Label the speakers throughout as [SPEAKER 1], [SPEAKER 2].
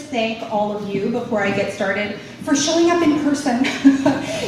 [SPEAKER 1] thank all of you before I get started for showing up in person.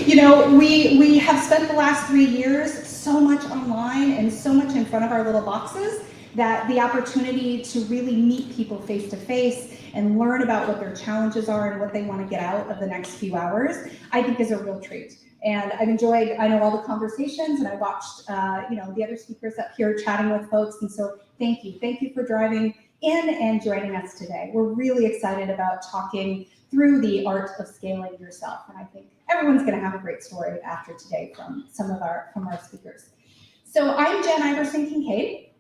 [SPEAKER 1] You know, we have spent the last 3 years so much online and so much in front of our little boxes that the opportunity to really meet people face to face and learn about what their challenges are and what they want to get out of the next few hours, I think is a real treat. And I've enjoyed, I know, all the conversations, and I watched, you know, the other speakers up here chatting with folks. And so thank you. Thank you for driving in and joining us today. We're really excited about talking through the art of scaling yourself. And I think everyone's going to have a great story after today from our speakers. So I'm Jen Iverson-Kinkade,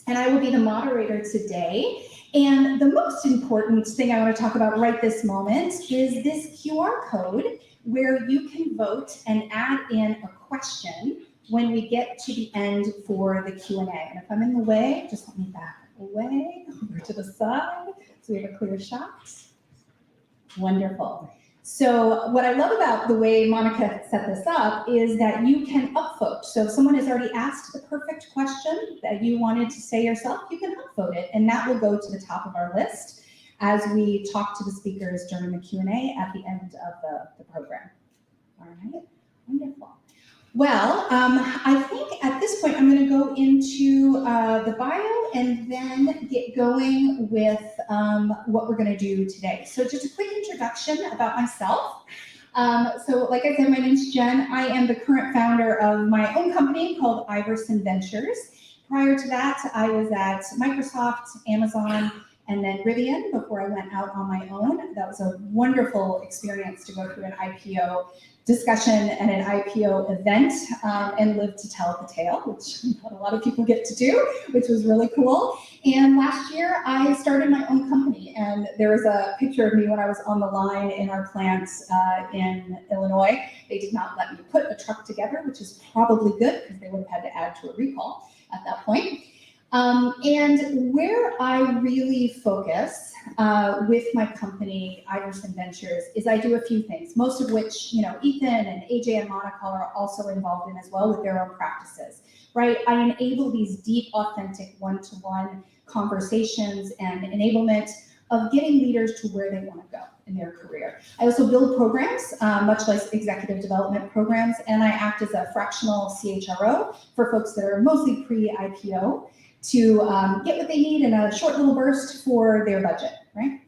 [SPEAKER 1] and I will be the moderator today. And the most important thing I want to talk about right this moment is this QR code where you can vote and add in a question when we get to the end for the Q&A. And if I'm in the way, just let me back away over to the side so we have a clear shot. Wonderful. So what I love about the way Mounica set this up is that you can upvote. So if someone has already asked the perfect question that you wanted to say yourself, you can upvote it, and that will go to the top of our list as we talk to the speakers during the Q&A at the end of the program. All right, wonderful. Well, I think at this point I'm going to go into the bio and then get going with what we're going to do today. So just a quick introduction about myself. So like I said, my name's Jen. I am the current founder of my own company called Iverson Ventures. Prior to that, I was at Microsoft, Amazon, and then Rivian before I went out on my own. That was a wonderful experience to go through an IPO discussion and an IPO event and live to tell the tale, which not a lot of people get to do, which was really cool. And last year I started my own company, and there was a picture of me when I was on the line in our plants in Illinois. They did not let me put a truck together, which is probably good because they would have had to add to a recall at that point. And where I really focus with my company, Iverson Ventures, is I do a few things, most of which, you know, Ethan and AJ and Mounica are also involved in as well with their own practices, right? I enable these deep, authentic one-to-one conversations and enablement of getting leaders to where they want to go in their career. I also build programs, much like executive development programs, and I act as a fractional CHRO for folks that are mostly pre-IPO to get what they need in a short little burst for their budget, right?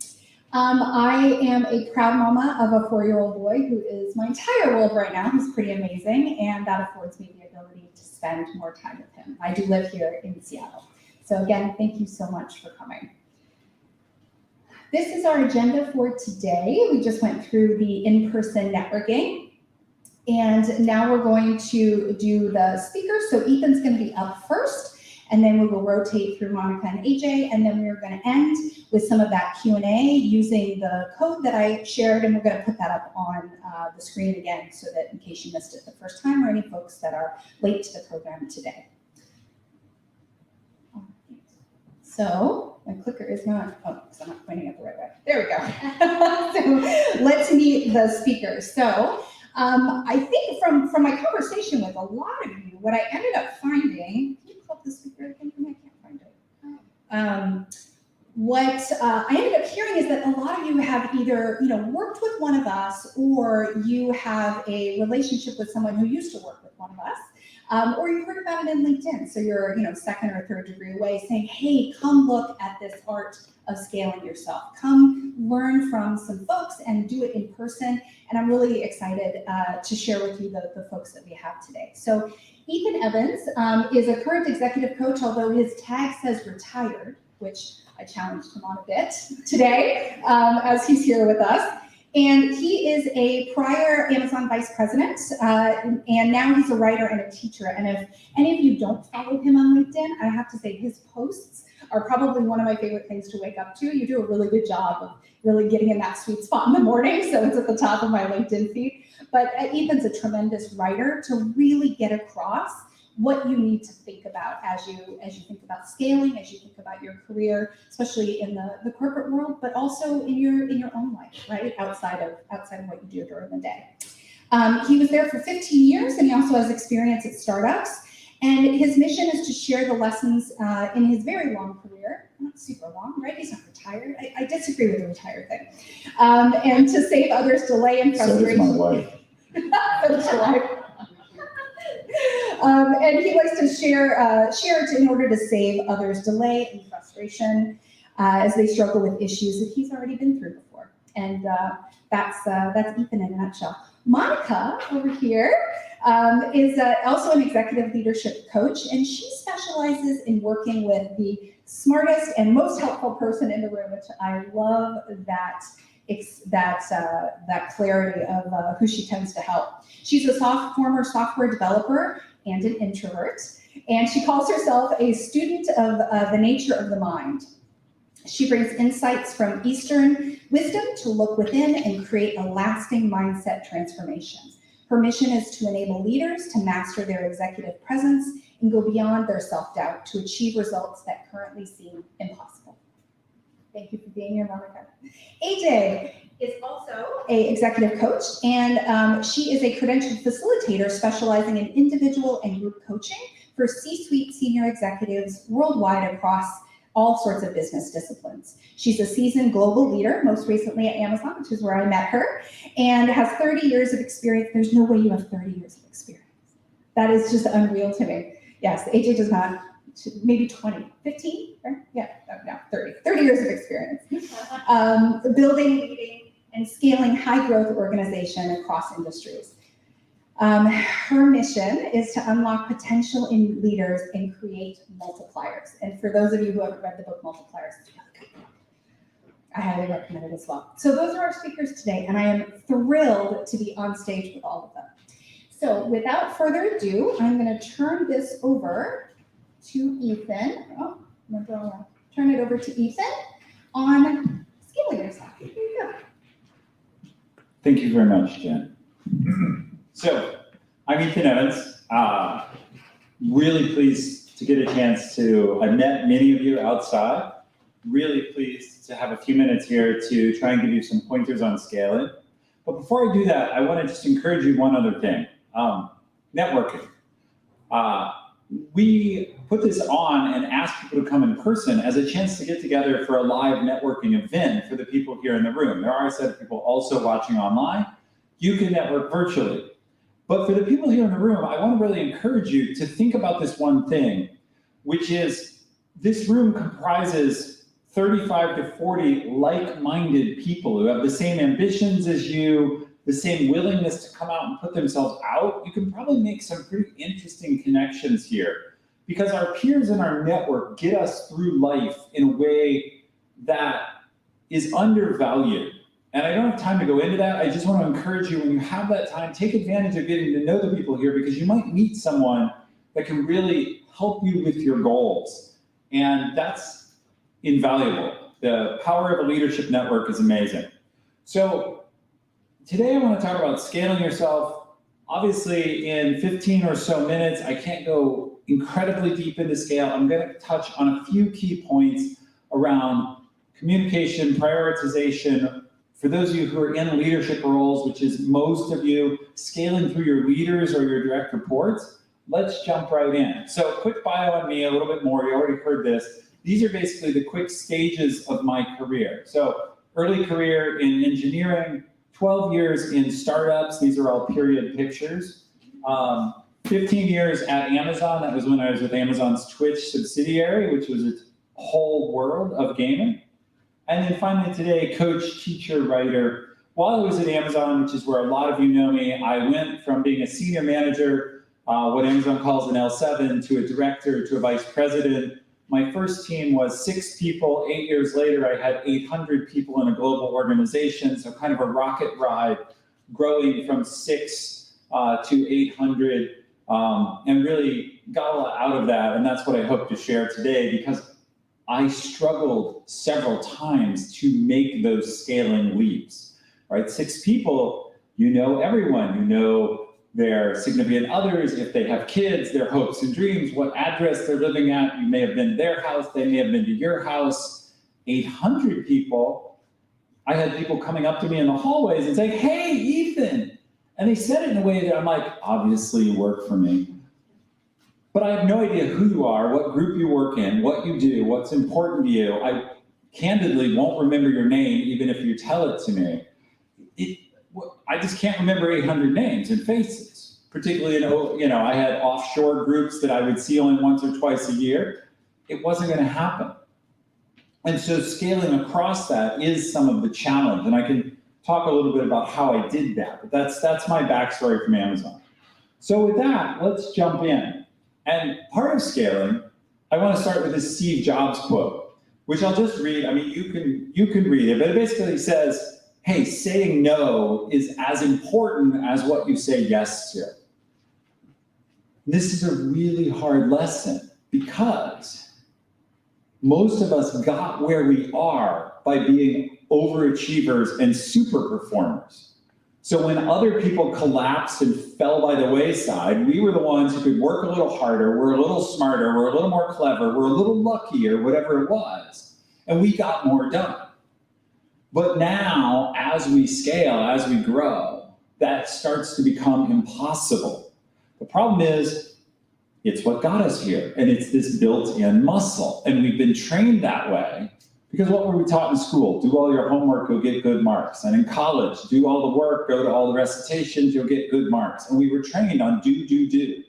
[SPEAKER 1] I am a proud mama of a 4-year-old boy who is my entire world right now, who's pretty amazing, and that affords me the ability to spend more time with him. I do live here in Seattle. So again, thank you so much for coming. This is our agenda for today. We just went through the in-person networking, and now we're going to do the speakers. So Ethan's going to be up first, and then we will rotate through Mounica and AJ, and then we're going to end with some of that Q&A using the code that I shared, and we're going to put that up on the screen again so that in case you missed it the first time or any folks that are late to the program today. So my clicker is not, oh, because I'm not pointing it the right way. There we go. So let's meet the speakers. So I think from my conversation with a lot of you, what I ended up finding, can you pull up the speaker again for me? I can't find it. What I ended up hearing is that a lot of you have either, you know, worked with one of us, or you have a relationship with someone who used to work with one of us, or you heard about it in LinkedIn. So you're, you know, second or third degree away saying, hey, come look at this art of scaling yourself. Come learn from some folks and do it in person. And I'm really excited to share with you the folks that we have today. So Ethan Evans is a current executive coach, although his tag says retired, which I challenged him on a bit today as he's here with us. And he is a prior Amazon vice president, and now he's a writer and a teacher. And if any of you don't follow him on LinkedIn, I have to say his posts are probably one of my favorite things to wake up to. You do a really good job of really getting in that sweet spot in the morning, so it's at the top of my LinkedIn feed. But Ethan's a tremendous writer to really get across what you need to think about as you think about scaling, as you think about your career, especially in the corporate world, but also in your own life, right? Outside of what you do during the day. He was there for 15 years, and he also has experience at startups. And his mission is to share the lessons in his very long career, not super long, right? He's not retired. I disagree with the retired thing. And to save others delay and frustration.
[SPEAKER 2] So does my wife.
[SPEAKER 1] So does your wife. And he likes to share it in order to save others delay and frustration as they struggle with issues that he's already been through before. And that's Ethan in a nutshell. Mounica over here is also an executive leadership coach, and she specializes in working with the smartest and most helpful person in the room, which I love that clarity of who she tends to help. She's a former software developer and an introvert, and she calls herself a student of the nature of the mind. She brings insights from Eastern wisdom to look within and create a lasting mindset transformation. Her mission is to enable leaders to master their executive presence and go beyond their self-doubt to achieve results that currently seem impossible. Thank you for being here, Mounica. AJ is also an executive coach, and she is a credentialed facilitator specializing in individual and group coaching for C-suite senior executives worldwide across all sorts of business disciplines. She's a seasoned global leader, most recently at Amazon, which is where I met her, and has 30 years of experience. There's no way you have 30 years of experience. That is just unreal to me. Yes, AJ does not, maybe 20, 15, right? Yeah, no, 30 years of experience. Building, leading, and scaling high growth organization across industries. Her mission is to unlock potential in leaders and create multipliers. And for those of you who haven't read the book Multipliers, it's really good. I highly recommend it as well. So those are our speakers today, and I am thrilled to be on stage with all of them. So without further ado, I'm going to turn this over to Ethan. Oh, I'm going to turn it over to Ethan on scaling yourself. Here you go.
[SPEAKER 2] Thank you very much, Jen. So, I'm Ethan Evans. Really pleased to get a chance to, I've met many of you outside. Really pleased to have a few minutes here to try and give you some pointers on scaling. But before I do that, I want to just encourage you one other thing. Networking. We put this on and ask people to come in person as a chance to get together for a live networking event for the people here in the room. There are a set of people also watching online. You can network virtually. But for the people here in the room, I want to really encourage you to think about this one thing, which is this room comprises 35 to 40 like-minded people who have the same ambitions as you, the same willingness to come out and put themselves out. You can probably make some pretty interesting connections here because our peers in our network get us through life in a way that is undervalued. And I don't have time to go into that. I just want to encourage you, when you have that time, take advantage of getting to know the people here because you might meet someone that can really help you with your goals. And that's invaluable. The power of a leadership network is amazing. So today I want to talk about scaling yourself. Obviously, in 15 or so minutes, I can't go incredibly deep into scale. I'm going to touch on a few key points around communication, prioritization. For those of you who are in leadership roles, which is most of you, scaling through your leaders or your direct reports, let's jump right in. So quick bio on me, a little bit more. You already heard this. These are basically the quick stages of my career. So early career in engineering, 12 years in startups. These are all period pictures. 15 years at Amazon. That was when I was with Amazon's Twitch subsidiary, which was its whole world of gaming. And then finally today, coach, teacher, writer. While I was at Amazon, which is where a lot of you know me, I went from being a senior manager, what Amazon calls an L7, to a director, to a vice president. My first team was 6 people. 8 years later, I had 800 people in a global organization, so kind of a rocket ride, growing from 6 to 800, and really got a lot out of that, and that's what I hope to share today, because I struggled several times to make those scaling leaps, right? 6 people, you know everyone. You know their significant others, if they have kids, their hopes and dreams, what address they're living at. You may have been to their house, they may have been to your house. 800 people, I had people coming up to me in the hallways and saying, "Hey, Ethan." And they said it in a way that I'm like, obviously you work for me. but I have no idea who you are, what group you work in, what you do, what's important to you. I candidly won't remember your name even if you tell it to me. I just can't remember 800 names and faces, particularly I had offshore groups that I would see only once or twice a year. It wasn't going to happen. And so scaling across that is some of the challenge. And I can talk a little bit about how I did that, but that's my backstory from Amazon. So with that, let's jump in. And part of scaling, I want to start with this Steve Jobs quote, which I'll just read. I mean, you can read it, but it basically says, hey, saying no is as important as what you say yes to. This is a really hard lesson because most of us got where we are by being overachievers and super performers. So when other people collapsed and fell by the wayside, we were the ones who could work a little harder, we're a little smarter, we're a little more clever, we're a little luckier, whatever it was, and we got more done. But now, as we scale, as we grow, that starts to become impossible. The problem is, it's what got us here, and it's this built-in muscle, and we've been trained that way because what were we taught in school? Do all your homework, you'll get good marks. And in college, do all the work, go to all the recitations, you'll get good marks. And we were trained on do.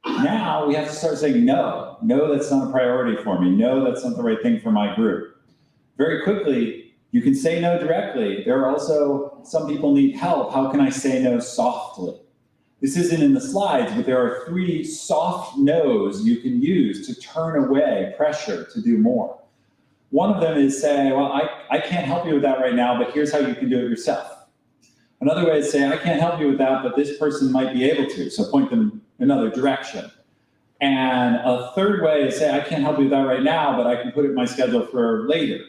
[SPEAKER 2] Now we have to start saying no. No, that's not a priority for me. No, that's not the right thing for my group. Very quickly, you can say no directly. There are also, some people need help. How can I say no softly? This isn't in the slides, but there are 3 soft no's you can use to turn away pressure to do more. One of them is say, well, I can't help you with that right now, but here's how you can do it yourself. Another way is say, I can't help you with that, but this person might be able to, so point them another direction. And a third way is say, I can't help you with that right now, but I can put it in my schedule for later.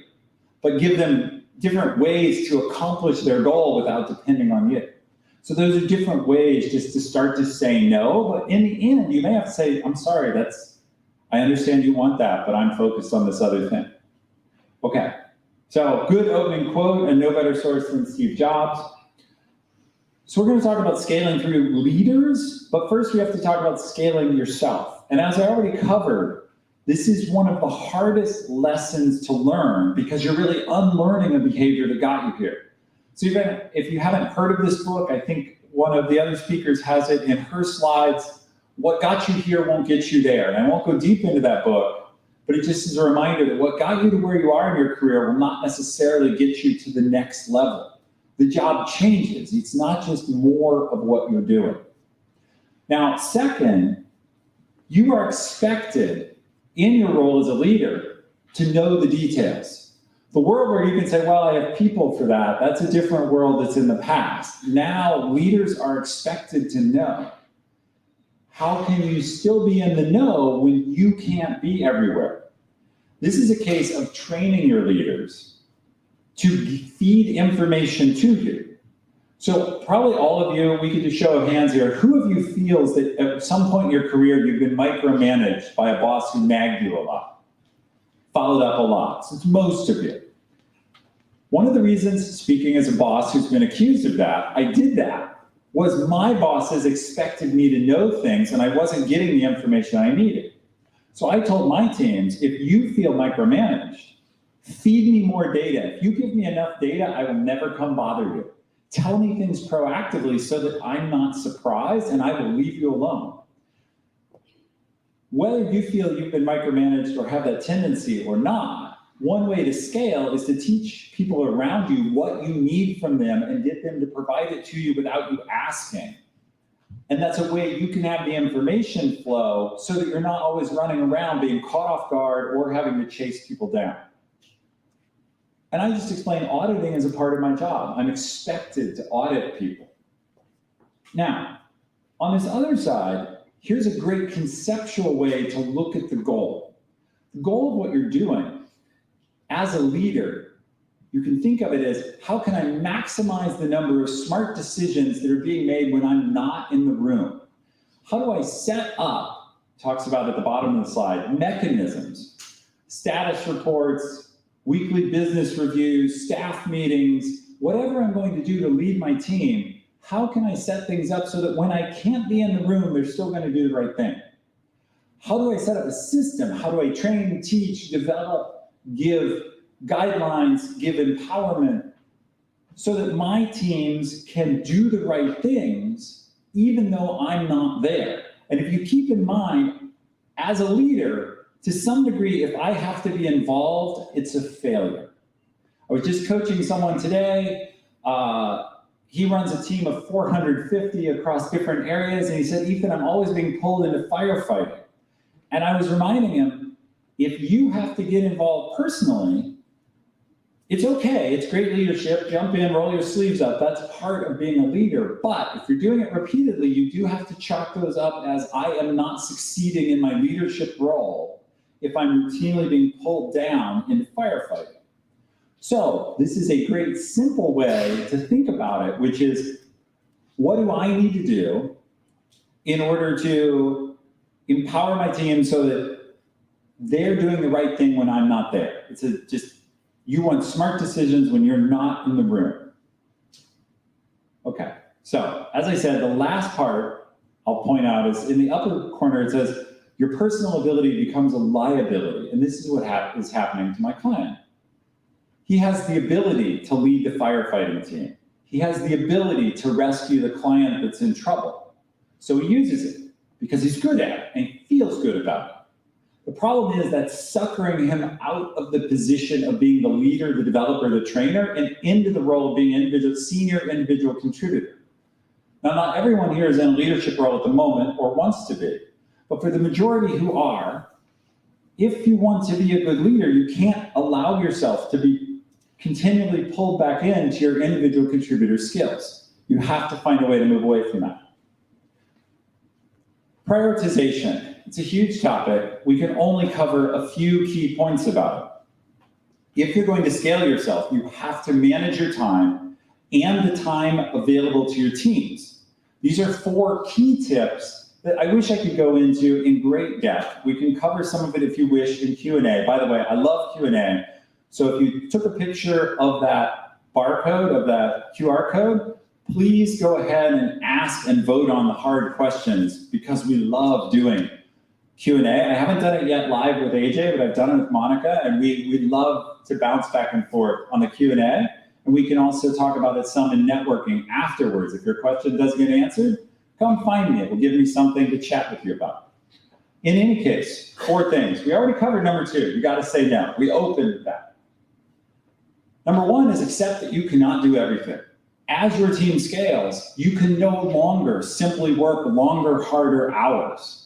[SPEAKER 2] But give them different ways to accomplish their goal without depending on you. So those are different ways just to start to say no, but in the end, you may have to say, I'm sorry, I understand you want that, but I'm focused on this other thing. Okay, so good opening quote, and no better source than Steve Jobs. So we're going to talk about scaling through leaders, but first we have to talk about scaling yourself. And as I already covered, this is one of the hardest lessons to learn because you're really unlearning a behavior that got you here. So if you haven't heard of this book, I think one of the other speakers has it in her slides. What got you here won't get you there. And I won't go deep into that book, but it just is a reminder that what got you to where you are in your career will not necessarily get you to the next level. The job changes. It's not just more of what you're doing. Now, second, you are expected in your role as a leader to know the details. The world where you can say, well, I have people for that, that's a different world that's in the past. Now, leaders are expected to know. How can you still be in the know when you can't be everywhere? This is a case of training your leaders to feed information to you. So probably all of you, we could do a show of hands here, who of you feels that at some point in your career you've been micromanaged by a boss who nagged you a lot, followed up a lot? So it's most of you. One of the reasons, speaking as a boss who's been accused of that, I did that, was my bosses expected me to know things and I wasn't getting the information I needed. So I told my teams, if you feel micromanaged, feed me more data. If you give me enough data, I will never come bother you. Tell me things proactively so that I'm not surprised and I will leave you alone. Whether you feel you've been micromanaged or have that tendency or not, one way to scale is to teach people around you what you need from them and get them to provide it to you without you asking. And that's a way you can have the information flow so that you're not always running around being caught off guard or having to chase people down. And I just explained auditing as a part of my job. I'm expected to audit people. Now, on this other side, here's a great conceptual way to look at the goal. The goal of what you're doing as a leader, you can think of it as, how can I maximize the number of smart decisions that are being made when I'm not in the room? How do I set up, talks about at the bottom of the slide, mechanisms, status reports, weekly business reviews, staff meetings, whatever I'm going to do to lead my team, how can I set things up so that when I can't be in the room, they're still going to do the right thing? How do I set up a system? How do I train, teach, develop, give guidelines, give empowerment so that my teams can do the right things even though I'm not there? And if you keep in mind, as a leader, to some degree, if I have to be involved, it's a failure. I was just coaching someone today. He runs a team of 450 across different areas, and he said, Ethan, I'm always being pulled into firefighting. And I was reminding him, if you have to get involved personally, it's okay, it's great leadership, jump in, roll your sleeves up, that's part of being a leader. But if you're doing it repeatedly, you do have to chalk those up as I am not succeeding in my leadership role if I'm routinely being pulled down in firefighting. So this is a great simple way to think about it, which is, what do I need to do in order to empower my team so that they're doing the right thing when I'm not there? It's you want smart decisions when you're not in the room. Okay, so as I said, the last part I'll point out is in the upper corner, it says, your personal ability becomes a liability. And this is what is happening to my client. He has the ability to lead the firefighting team. He has the ability to rescue the client that's in trouble. So he uses it because he's good at it and he feels good about it. The problem is that suckering him out of the position of being the leader, the developer, the trainer, and into the role of being an senior individual contributor. Now, not everyone here is in a leadership role at the moment or wants to be, but for the majority who are, if you want to be a good leader, you can't allow yourself to be continually pulled back into your individual contributor skills. You have to find a way to move away from that. Prioritization. It's a huge topic. We can only cover a few key points about it. If you're going to scale yourself, you have to manage your time and the time available to your teams. These are 4 key tips that I wish I could go into in great depth. We can cover some of it if you wish in Q&A. By the way, I love Q&A. So if you took a picture of that barcode, of that QR code, please go ahead and ask and vote on the hard questions because we love doing Q&A. I haven't done it yet live with AJ, but I've done it with Mounica, and we'd love to bounce back and forth on the Q&A. And we can also talk about it some in networking afterwards. If your question doesn't get answered, come find me. It will give me something to chat with you about. In any case, 4 things. We already covered number 2. You got to say no. We opened that. Number 1 is accept that you cannot do everything. As your team scales, you can no longer simply work longer, harder hours.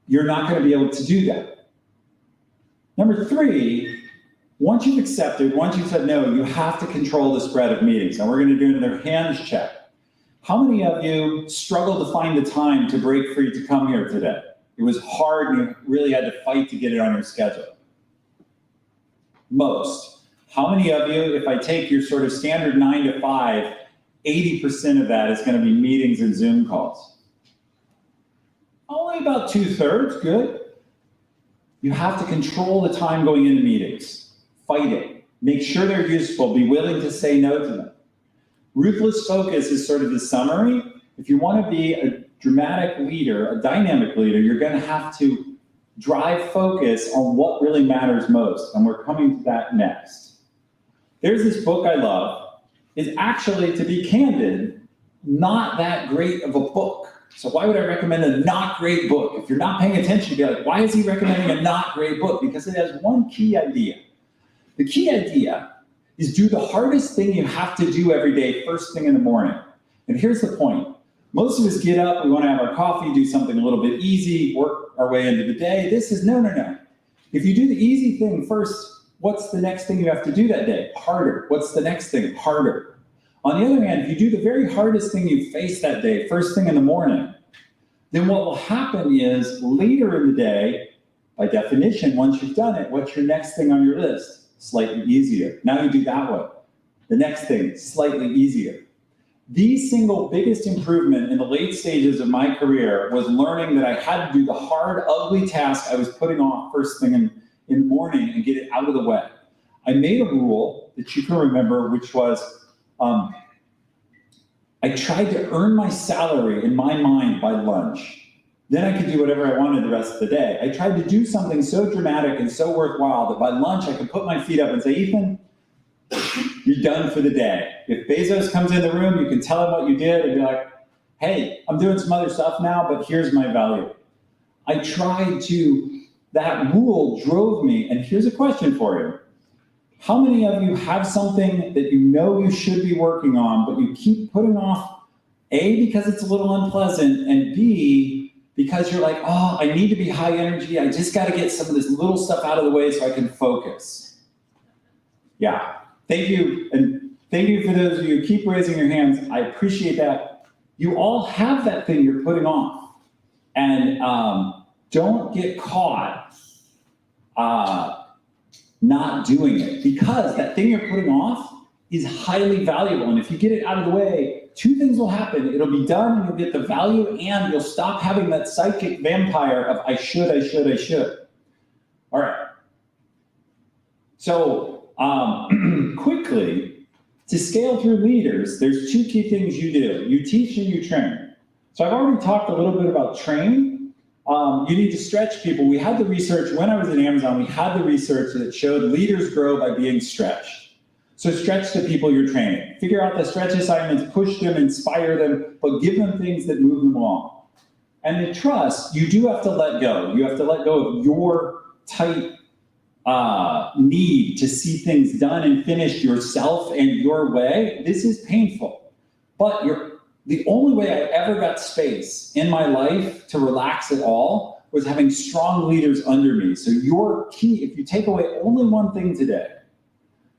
[SPEAKER 2] You're not going to be able to do that. Number 3, once you've accepted, once you've said no, you have to control the spread of meetings. And we're going to do another hands check. How many of you struggled to find the time to break free to come here today? It was hard and you really had to fight to get it on your schedule. Most. How many of you, if I take your sort of standard 9 to 5, 80% of that is going to be meetings and Zoom calls? Only about 2/3, good. You have to control the time going into meetings. Fight it. Make sure they're useful. Be willing to say no to them. Ruthless focus is sort of the summary. If you want to be a dramatic leader, a dynamic leader, you're going to have to drive focus on what really matters most. And we're coming to that next. There's this book I love. It's actually, to be candid, not that great of a book. So why would I recommend a not great book? If you're not paying attention, you'd be like, why is he recommending a not great book? Because it has one key idea. The key idea is do the hardest thing you have to do every day first thing in the morning. And here's the point. Most of us get up, we want to have our coffee, do something a little bit easy, work our way into the day. This is no. If you do the easy thing first, what's the next thing you have to do that day? Harder. What's the next thing? Harder. On the other hand, if you do the very hardest thing you face that day, first thing in the morning, then what will happen is later in the day, by definition, once you've done it, what's your next thing on your list? Slightly easier. Now you do that one. The next thing, slightly easier. The single biggest improvement in the late stages of my career was learning that I had to do the hard, ugly task I was putting off first thing in the morning and get it out of the way. I made a rule that you can remember, which was I tried to earn my salary in my mind by lunch. then I could do whatever I wanted the rest of the day. I tried to do something so dramatic and so worthwhile that by lunch I could put my feet up and say, Ethan, you're done for the day. If Bezos comes in the room, you can tell him what you did and be like, hey, I'm doing some other stuff now, but here's my value. I tried to, that rule drove me, and here's a question for you. How many of you have something that you know you should be working on, but you keep putting off, A, because it's a little unpleasant, and B, because you're like, oh, I need to be high energy, I just gotta get some of this little stuff out of the way so I can focus. Yeah, thank you, and thank you for those of you who keep raising your hands, I appreciate that. You all have that thing you're putting off, and don't get caught not doing it, because that thing you're putting off is highly valuable, and if you get it out of the way, two things will happen. It'll be done, and you'll get the value, and you'll stop having that psychic vampire of I should. All right. So quickly, to scale through leaders, there's two key things you do. You teach and you train. So I've already talked a little bit about training. You need to stretch people. We had the research, when I was at Amazon, we had the research that showed leaders grow by being stretched. So stretch the people you're training. Figure out the stretch assignments, push them, inspire them, but give them things that move them along. And the trust, you do have to let go. You have to let go of your tight need to see things done and finished yourself and your way. This is painful, but the only way I ever got space in my life to relax at all was having strong leaders under me. So your key, if you take away only one thing today,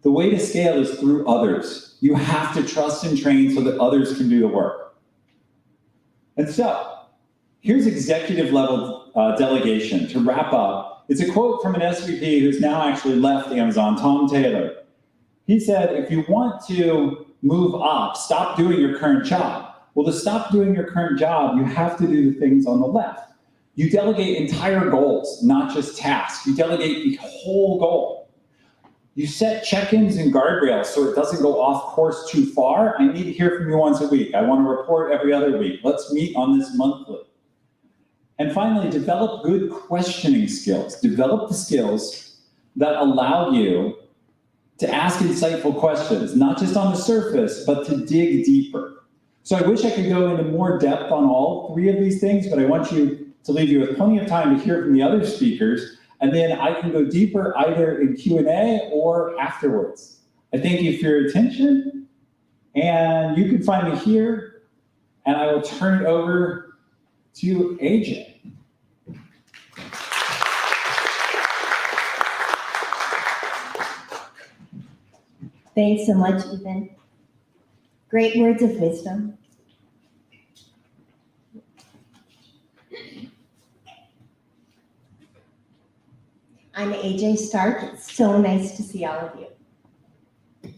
[SPEAKER 2] the way to scale is through others. You have to trust and train so that others can do the work. And so, here's executive level delegation. To wrap up, it's a quote from an SVP who's now actually left Amazon, Tom Taylor. He said, if you want to move up, stop doing your current job. Well, to stop doing your current job, you have to do the things on the left. You delegate entire goals, not just tasks. You delegate the whole goal. You set check-ins and guardrails so it doesn't go off course too far. I need to hear from you once a week. I want to report every other week. Let's meet on this monthly. And finally, develop good questioning skills. Develop the skills that allow you to ask insightful questions, not just on the surface, but to dig deeper. So I wish I could go into more depth on all three of these things, but I want you to leave you with plenty of time to hear from the other speakers, and then I can go deeper either in Q&A or afterwards. I thank you for your attention, and you can find me here, and I will turn it over to AJ.
[SPEAKER 3] Thanks so much, Ethan. Great words of wisdom. I'm AJ Stark. It's so nice to see all of you.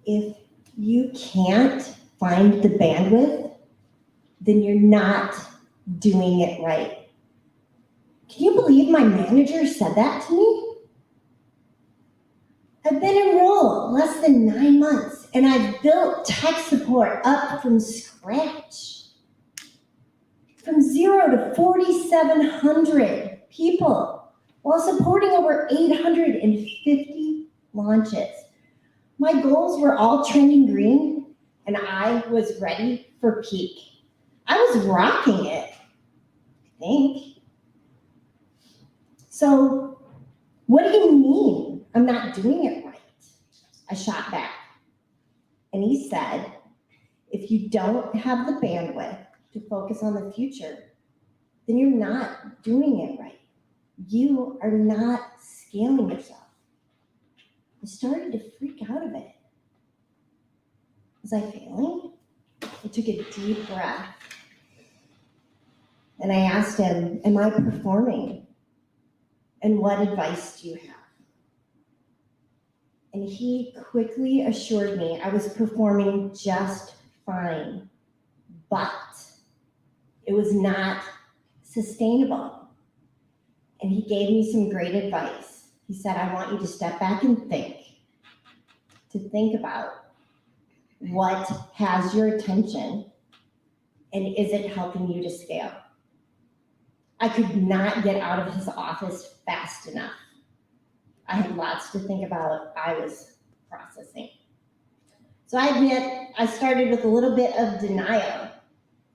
[SPEAKER 3] If you can't find the bandwidth, then you're not doing it right. Can you believe my manager said that to me? I've been enrolled less than 9 months, and I've built tech support up from scratch. From 0 to 4,700 people, while supporting over 850 launches. My goals were all trending green, and I was ready for peak. I was rocking it, I think. So, what do you mean I'm not doing it right? I shot back. And he said, if you don't have the bandwidth to focus on the future, then you're not doing it right. You are not scaling yourself. I started to freak out of it. Was I failing? I took a deep breath. And I asked him, am I performing? And what advice do you have? And he quickly assured me I was performing just fine, but it was not sustainable. And he gave me some great advice. He said, I want you to step back and think about what has your attention And is it helping you to scale? I could not get out of his office fast enough. I had lots to think about. I was processing. So I admit I started with a little bit of denial,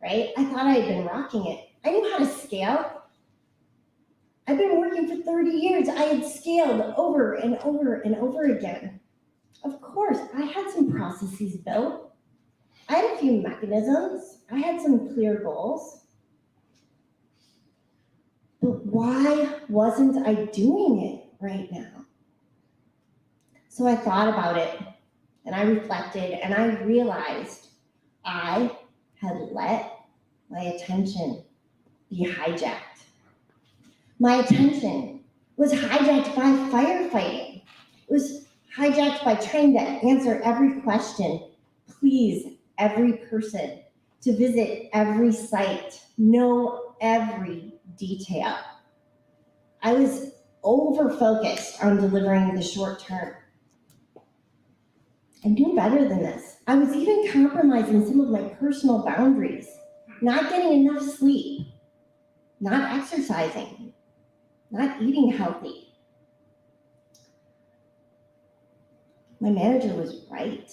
[SPEAKER 3] right? I thought I had been rocking it. I knew how to scale. I've been working for 30 years. I had scaled over and over and over again. Of course, I had some processes built. I had a few mechanisms. I had some clear goals. But why wasn't I doing it right now? So I thought about it, and I reflected, and I realized I had let my attention be hijacked. My attention was hijacked by firefighting. It was hijacked by trying to answer every question, please every person, to visit every site, know every detail. I was over-focused on delivering the short term. I knew better than this. I was even compromising some of my personal boundaries, not getting enough sleep, not exercising, not eating healthy. My manager was right.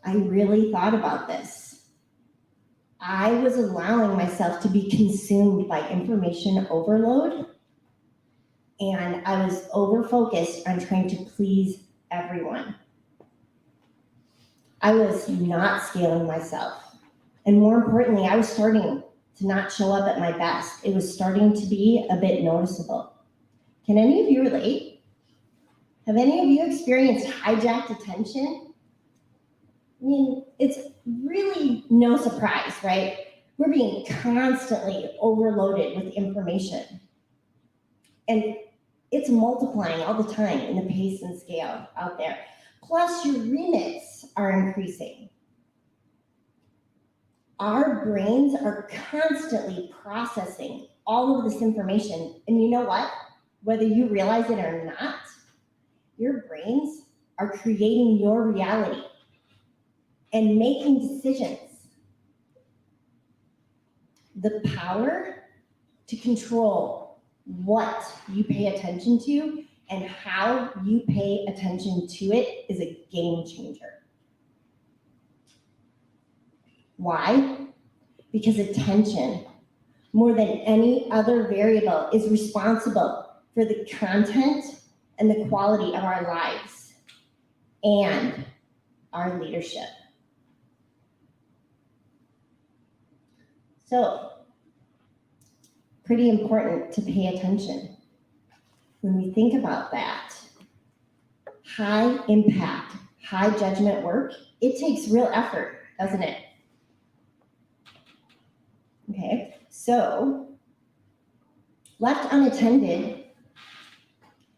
[SPEAKER 3] I really thought about this. I was allowing myself to be consumed by information overload, and I was over-focused on trying to please everyone. I was not scaling myself. And more importantly, I was starting to not show up at my best. It was starting to be a bit noticeable. Can any of you relate? Have any of you experienced hijacked attention? I mean, it's really no surprise, right? We're being constantly overloaded with information. And it's multiplying all the time in the pace and scale out there. Plus, your remits are increasing. Our brains are constantly processing all of this information. And you know what? Whether you realize it or not, your brains are creating your reality and making decisions. The power to control what you pay attention to and how you pay attention to it is a game changer. Why? Because attention, more than any other variable, is responsible for the content and the quality of our lives and our leadership. So, pretty important to pay attention. When we think about that, high impact, high judgment work, it takes real effort, doesn't it? Okay, so left unattended,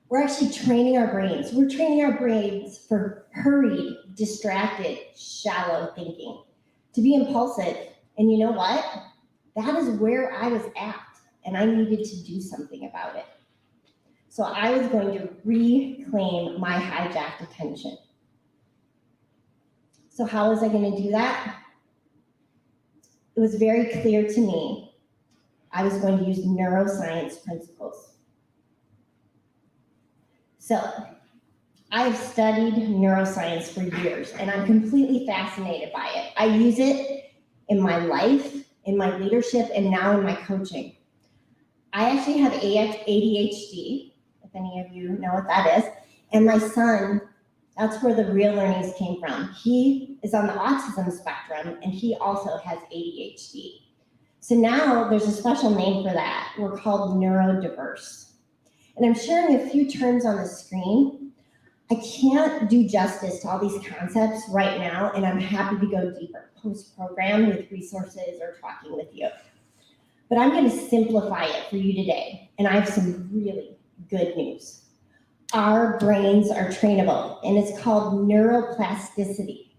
[SPEAKER 3] we're actually training our brains. We're training our brains for hurried, distracted, shallow thinking, to be impulsive. And you know what? That is where I was at, and I needed to do something about it. So I was going to reclaim my hijacked attention. So how was I going to do that? It was very clear to me I was going to use neuroscience principles. So I've studied neuroscience for years, and I'm completely fascinated by it. I use it in my life, in my leadership, and now in my coaching. I actually have ADHD, if any of you know what that is, and my son, that's where the real learnings came from. He is on the autism spectrum, and he also has ADHD. So now there's a special name for that. We're called neurodiverse. And I'm sharing a few terms on the screen. I can't do justice to all these concepts right now, and I'm happy to go deeper post-program with resources or talking with you. But I'm going to simplify it for you today, and I have some really good news. Our brains are trainable, and it's called neuroplasticity.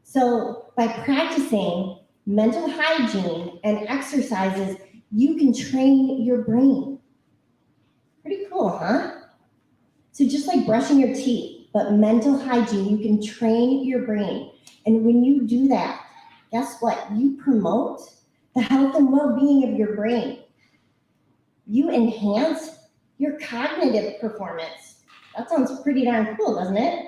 [SPEAKER 3] So by practicing mental hygiene and exercises, you can train your brain. Pretty cool, huh? So just like brushing your teeth, but mental hygiene, you can train your brain. And when you do that, guess what? You promote the health and well-being of your brain. You enhance your cognitive performance. That sounds pretty darn cool, doesn't it?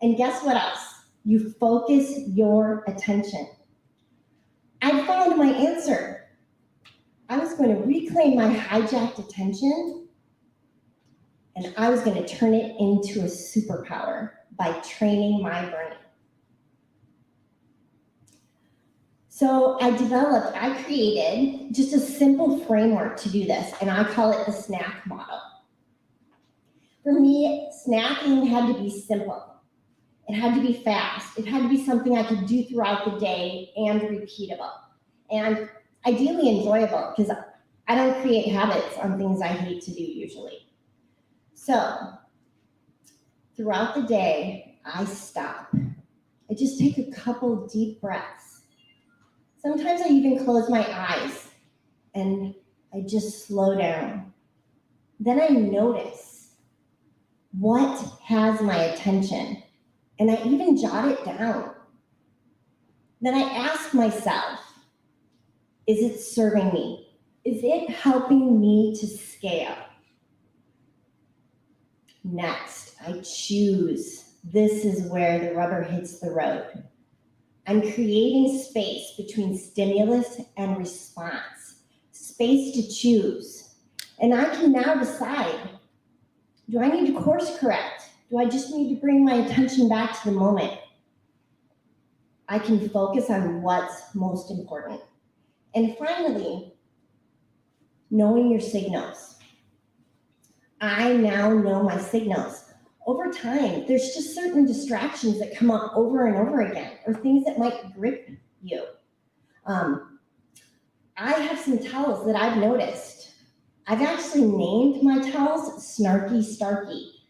[SPEAKER 3] And guess what else? You focus your attention. I found my answer. I was going to reclaim my hijacked attention, and I was going to turn it into a superpower by training my brain. So I created just a simple framework to do this, and I call it the snack model. For me, snacking had to be simple. It had to be fast. It had to be something I could do throughout the day and repeatable. And ideally enjoyable, because I don't create habits on things I hate to do usually. So throughout the day, I stop. I just take a couple deep breaths. Sometimes I even close my eyes and I just slow down. Then I notice what has my attention, and I even jot it down. Then I ask myself, is it serving me? Is it helping me to scale? Next, I choose. This is where the rubber hits the road. I'm creating space between stimulus and response, space to choose. And I can now decide, do I need to course correct? Do I just need to bring my attention back to the moment? I can focus on what's most important. And finally, knowing your signals. I now know my signals. Over time, there's just certain distractions that come up over and over again, or things that might grip you. I have some tells that I've noticed. I've actually named my tells Snarky Starky.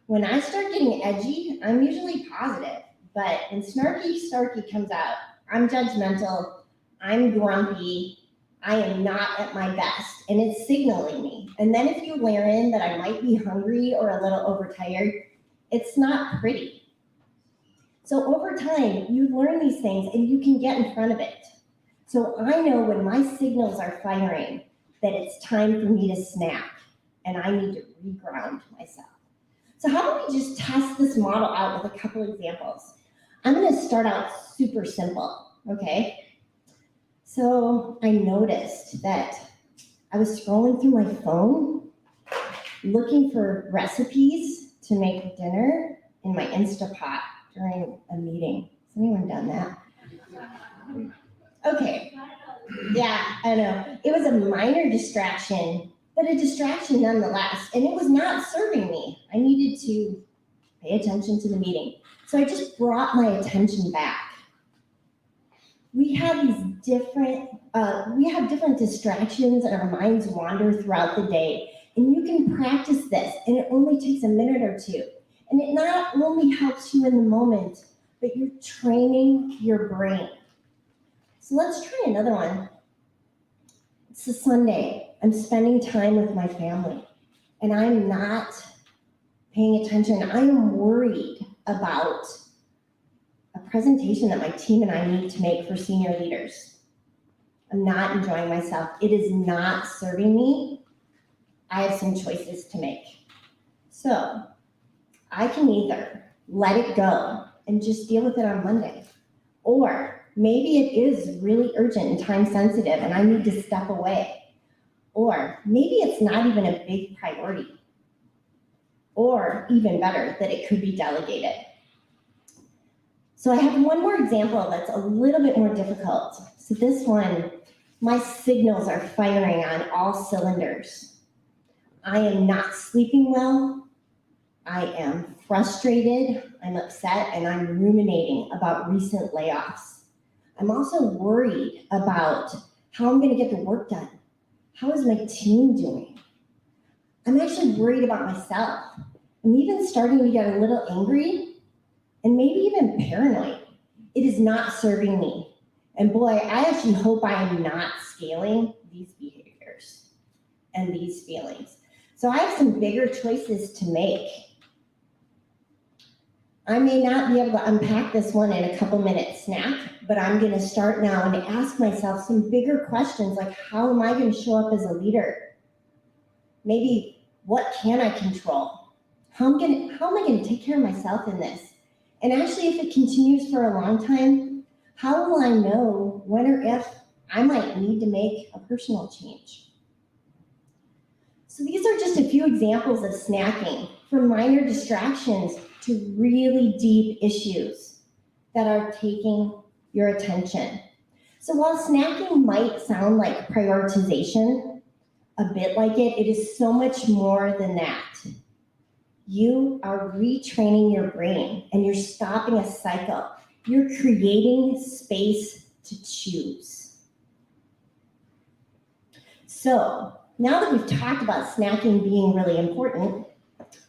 [SPEAKER 3] When I start getting edgy, I'm usually positive, but when Snarky Starky comes out, I'm judgmental, I'm grumpy, I am not at my best, and it's signaling me. And then if you layer in that I might be hungry or a little overtired, it's not pretty. So over time, you learn these things and you can get in front of it. So I know when my signals are firing that it's time for me to snap and I need to reground myself. So how about we just test this model out with a couple examples? I'm gonna start out super simple, okay? So I noticed that I was scrolling through my phone, looking for recipes to make dinner in my Instapot during a meeting. Has anyone done that? Okay, yeah, I know. It was a minor distraction, but a distraction nonetheless, and it was not serving me. I needed to pay attention to the meeting. So I just brought my attention back. We have different distractions and our minds wander throughout the day. And you can practice this, and it only takes a minute or two. And it not only helps you in the moment, but you're training your brain. So let's try another one. It's a Sunday. I'm spending time with my family, and I'm not paying attention. I am worried about a presentation that my team and I need to make for senior leaders. I'm not enjoying myself. It is not serving me. I have some choices to make. So I can either let it go and just deal with it on Monday, or maybe it is really urgent and time sensitive and I need to step away, or maybe it's not even a big priority, or even better, that it could be delegated. So I have one more example that's a little bit more difficult. So this one, my signals are firing on all cylinders. I am not sleeping well. I am frustrated, I'm upset, and I'm ruminating about recent layoffs. I'm also worried about how I'm gonna get the work done. How is my team doing? I'm actually worried about myself. I'm even starting to get a little angry and maybe even paranoid. It is not serving me. And boy, I actually hope I am not scaling these behaviors and these feelings. So I have some bigger choices to make. I may not be able to unpack this one in a couple minute snack, but I'm gonna start now and ask myself some bigger questions like, how am I gonna show up as a leader? Maybe, what can I control? How am I gonna take care of myself in this? And actually, if it continues for a long time, how will I know when or if I might need to make a personal change? So these are just a few examples of snacking, from minor distractions to really deep issues that are taking your attention. So while snacking might sound like prioritization, a bit like it, it is so much more than that. You are retraining your brain and you're stopping a cycle. You're creating space to choose. So now that we've talked about snacking being really important,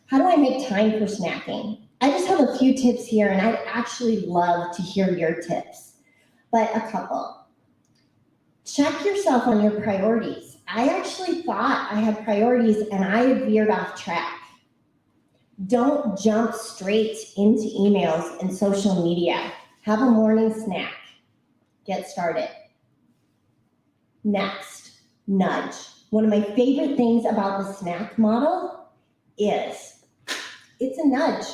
[SPEAKER 3] how do I make time for snacking? I just have a few tips here, and I'd actually love to hear your tips, but a couple. Check yourself on your priorities. I actually thought I had priorities and I had veered off track. Don't jump straight into emails and social media. Have a morning snack. Get started. Next, nudge. One of my favorite things about the snack model is it's a nudge.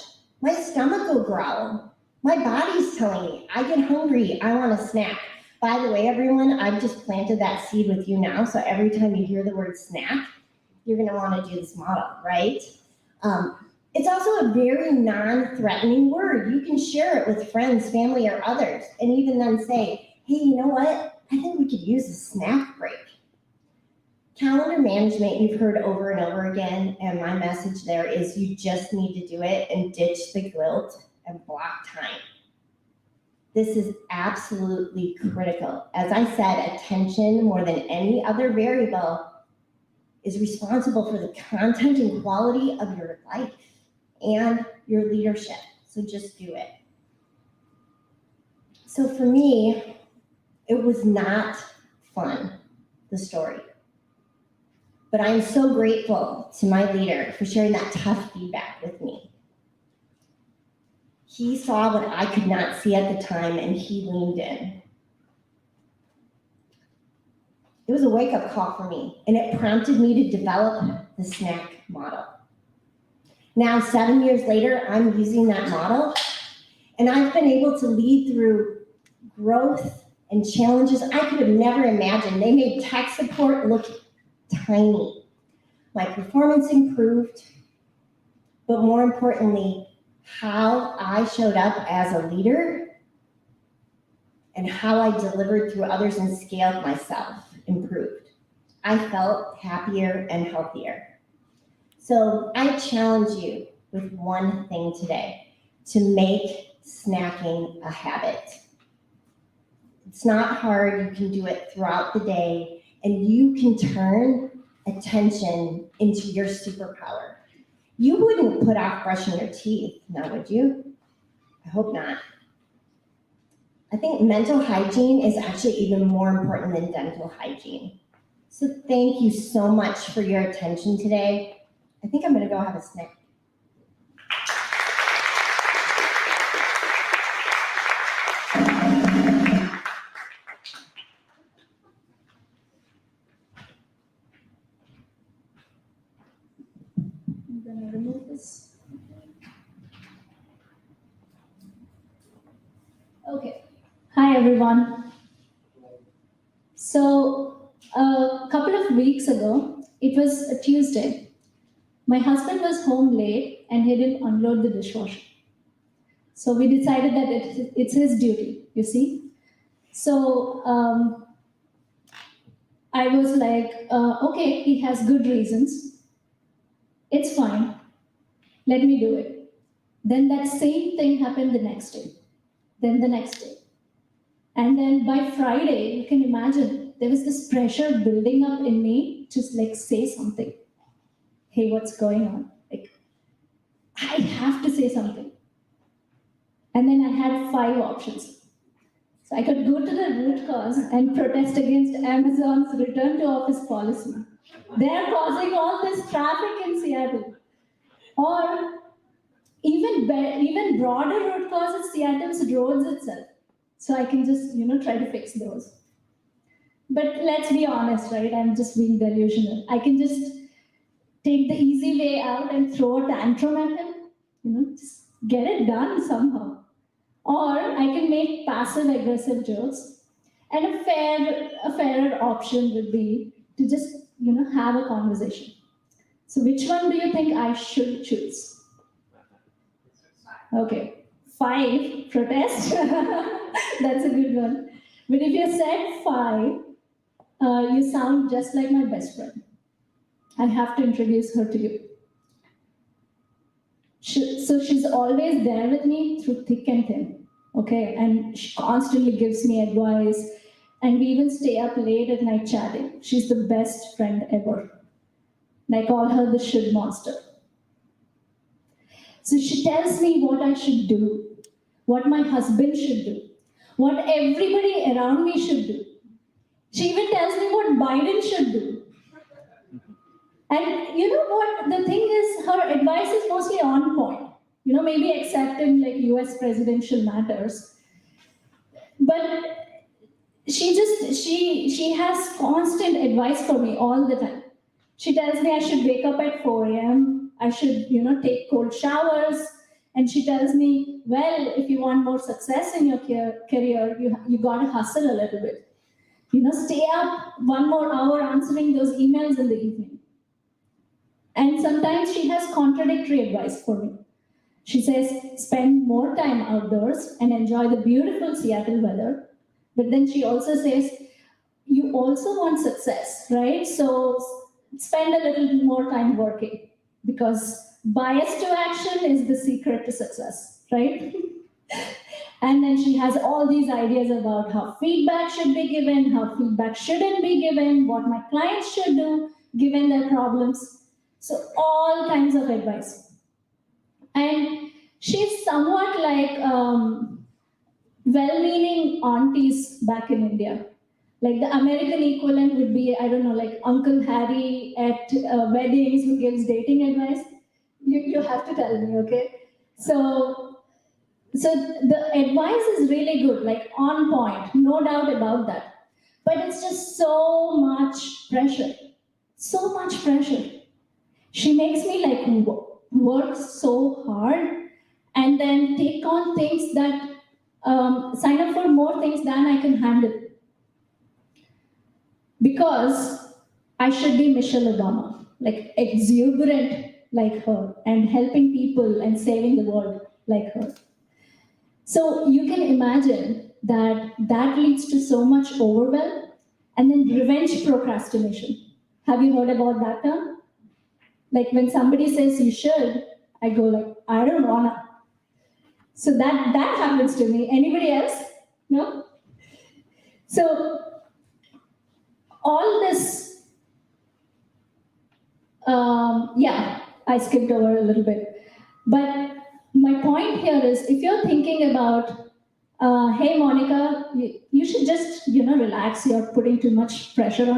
[SPEAKER 3] My stomach will growl. My body's telling me, I get hungry, I want a snack. By the way, everyone, I've just planted that seed with you now, so every time you hear the word snack, you're gonna wanna do this model, right? It's also a very non-threatening word. You can share it with friends, family, or others, and even then say, hey, you know what? I think we could use a snack break. Calendar management, you've heard over and over again, and my message there is you just need to do it and ditch the guilt and block time. This is absolutely critical. As I said, attention, more than any other variable, is responsible for the content and quality of your life and your leadership. So just do it. So for me, it was not fun, the story. But I'm so grateful to my leader for sharing that tough feedback with me. He saw what I could not see at the time, and he leaned in. It was a wake-up call for me, and it prompted me to develop the snack model. Now, 7 years later, I'm using that model, and I've been able to lead through growth and challenges I could have never imagined. They made tech support look tiny. My performance improved, but more importantly, how I showed up as a leader and how I delivered through others and scaled myself improved. I felt happier and healthier. So I challenge you with one thing today, to make snacking a habit. It's not hard, you can do it throughout the day, and you can turn attention into your superpower. You wouldn't put off brushing your teeth, now would you? I hope not. I think mental hygiene is actually even more important than dental hygiene. So thank you so much for your attention today. I think I'm gonna go have a snack. I'm gonna remove this.
[SPEAKER 4] Okay. Hi, everyone. So, a couple of weeks ago, it was a Tuesday. My husband was home late and he didn't unload the dishwasher. So we decided that it's his duty, you see. So I was like, okay, he has good reasons. It's fine. Let me do it. Then that same thing happened the next day. Then the next day. And then by Friday, you can imagine, there was this pressure building up in me to like say something. Hey, what's going on? Like, I have to say something. And then I had 5 options. So I could go to the root cause and protest against Amazon's return to office policy. They're causing all this traffic in Seattle. Or Even broader root cause is Seattle's roads itself. So I can just, try to fix those. But let's be honest, right? I'm just being delusional. I can just take the easy way out and throw a tantrum at him, just get it done somehow. Or I can make passive aggressive jokes. And a fairer option would be to just, have a conversation. So which one do you think I should choose? Okay, 5, protest. That's a good one. But if you said 5, you sound just like my best friend. I have to introduce her to you. So she's always there with me through thick and thin, okay? And she constantly gives me advice, and we even stay up late at night chatting. She's the best friend ever. And I call her the should monster. So she tells me what I should do, what my husband should do, what everybody around me should do. She even tells me what Biden should do. And you know what? The thing is, her advice is mostly on point. Maybe except in like US presidential matters. But she has constant advice for me all the time. She tells me I should wake up at 4 a.m. I should, take cold showers. And she tells me, well, if you want more success in your career, you got to hustle a little bit. Stay up 1 more hour answering those emails in the evening. And sometimes she has contradictory advice for me. She says, spend more time outdoors and enjoy the beautiful Seattle weather. But then she also says, you also want success, right? So spend a little more time working, because bias to action is the secret to success, right? And then she has all these ideas about how feedback should be given, how feedback shouldn't be given, what my clients should do given their problems. So all kinds of advice. And she's somewhat like well-meaning aunties back in India. Like the American equivalent would be, I don't know, like Uncle Harry at weddings who gives dating advice. You have to tell me, okay? So the advice is really good, like on point, no doubt about that. But it's just so much pressure, so much pressure. She makes me like work so hard and then take on things that, sign up for more things than I can handle. Because I should be Michelle Obama, like exuberant like her and helping people and saving the world like her. So you can imagine that leads to so much overwhelm and then revenge procrastination. Have you heard about that term? Like when somebody says you should, I go like, I don't wanna. So that happens to me. Anybody else? No? So all this, I skipped over a little bit. But my point here is, if you're thinking about, hey, Mounica, you should just, relax. You're putting too much pressure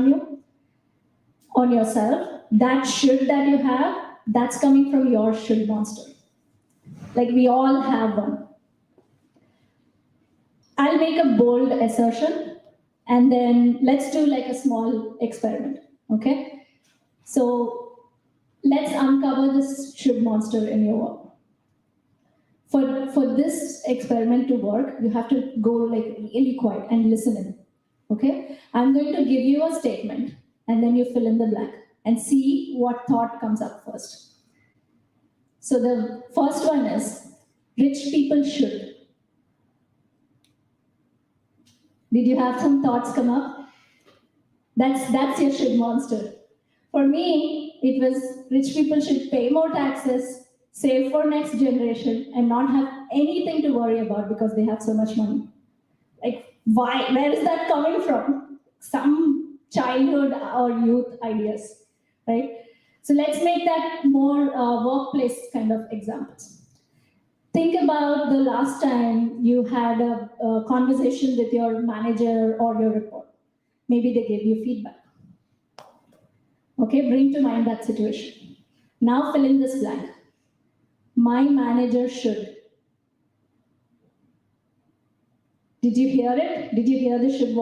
[SPEAKER 4] on yourself. That should that you have, that's coming from your should monster. Like we all have one. I'll make a bold assertion and then let's do like a small experiment, okay? So let's uncover this should monster in your work. For this experiment to work, you have to go like really quiet and listen in, okay? I'm going to give you a statement and then you fill in the blank and see what thought comes up first. So the first one is, rich people should. Did you have some thoughts come up? That's your should monster. For me, it was rich people should pay more taxes, save for next generation, and not have anything to worry about because they have so much money. Like, why? Where is that coming from? Some childhood or youth ideas, right? So let's make that more workplace kind of examples. Think about the last time you had a conversation with your manager or your report. Maybe they gave you feedback. Okay, bring to mind that situation. Now fill in this blank. My manager should. Did you hear it? Did you hear the should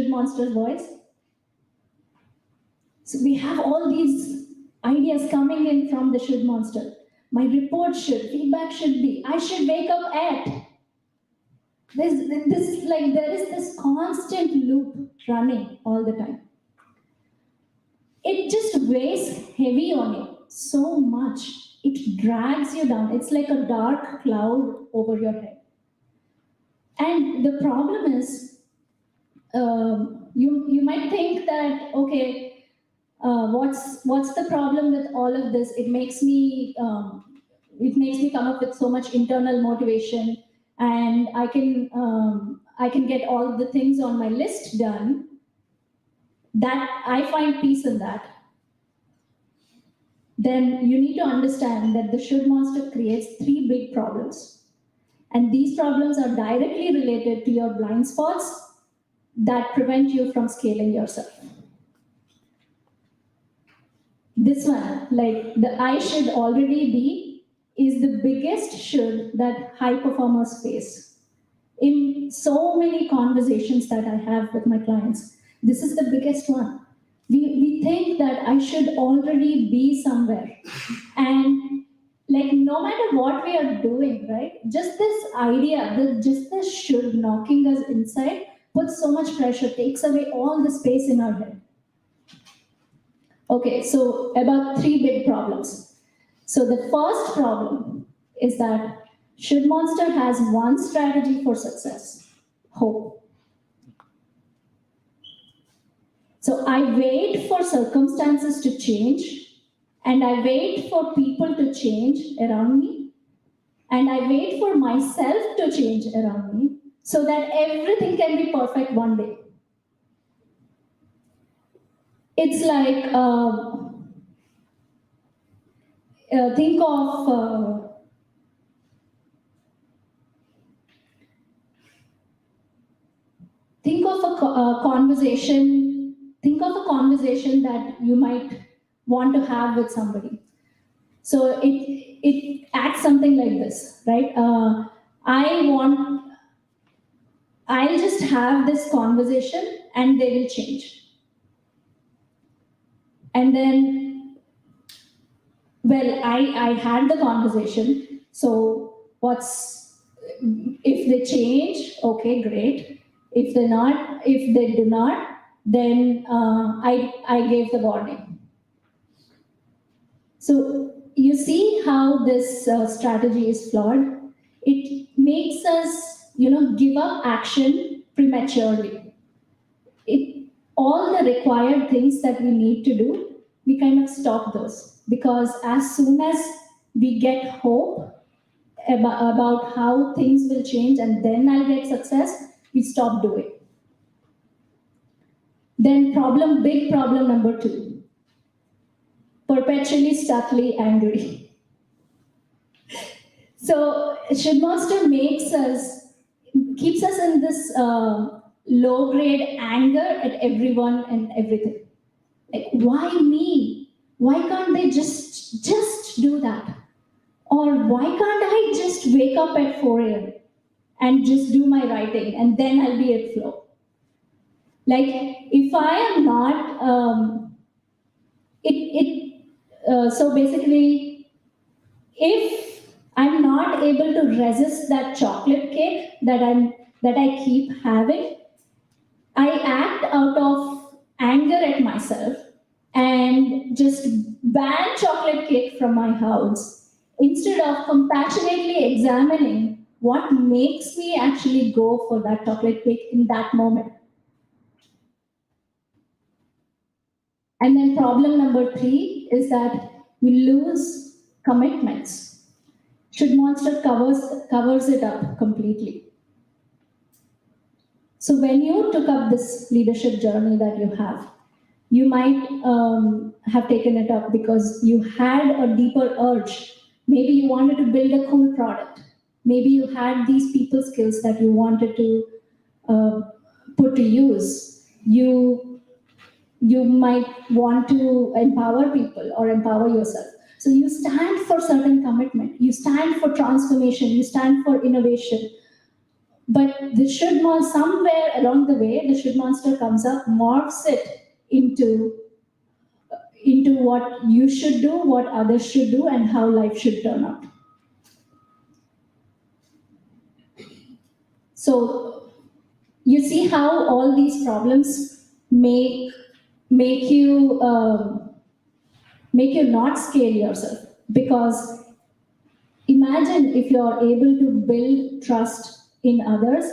[SPEAKER 4] monster's voice? So we have all these ideas coming in from the should monster. My report should, feedback should be, I should wake up at. There is this constant loop running all the time. It just weighs heavy on you so much. It drags you down. It's like a dark cloud over your head. And the problem is, you might think that, okay, what's the problem with all of this? It makes me come up with so much internal motivation, and I can get all the things on my list done. That I find peace in that. Then you need to understand that the should monster creates 3 big problems, and these problems are directly related to your blind spots that prevent you from scaling yourself. This one, like the I should already be, is the biggest should that high performers face. In so many conversations that I have with my clients, this is the biggest one. We think that I should already be somewhere. And like no matter what we are doing, right? Just this idea, just this should knocking us inside puts so much pressure, takes away all the space in our head. Okay, so about 3 big problems. So the first problem is that should monster has one strategy for success: hope. So I wait for circumstances to change, and I wait for people to change around me, and I wait for myself to change around me so that everything can be perfect one day. It's like, think of a conversation. Think of a conversation that you might want to have with somebody. So it acts something like this, right? I'll just have this conversation and they will change. And then, well, I had the conversation. So if they change, okay, great. If they do not, then I gave the warning. So you see how this strategy is flawed. It makes us, give up action prematurely. All the required things that we need to do, we kind of stop those, because as soon as we get hope about how things will change and then I'll get success, we stop doing. Then big problem number 2, perpetually stuckly angry. So should monster keeps us in this low grade anger at everyone and everything. Like, why me? Why can't they just do that? Or why can't I just wake up at 4 a.m. and just do my writing and then I'll be at flow? Like, if I am not, so basically, if I'm not able to resist that chocolate cake that I keep having, I act out of anger at myself and just ban chocolate cake from my house instead of compassionately examining what makes me actually go for that chocolate cake in that moment. And then problem number 3 is that we lose commitments. Should monster covers it up completely. So when you took up this leadership journey that you might have taken it up because you had a deeper urge. Maybe you wanted to build a cool product. Maybe you had these people skills that you wanted to put to use. You might want to empower people or empower yourself. So you stand for certain commitment, you stand for transformation, you stand for innovation. But the should monster, somewhere along the way, the should monster comes up, morphs it into what you should do, what others should do, and how life should turn out. So you see how all these problems make you not scare yourself, because imagine if you are able to build trust in others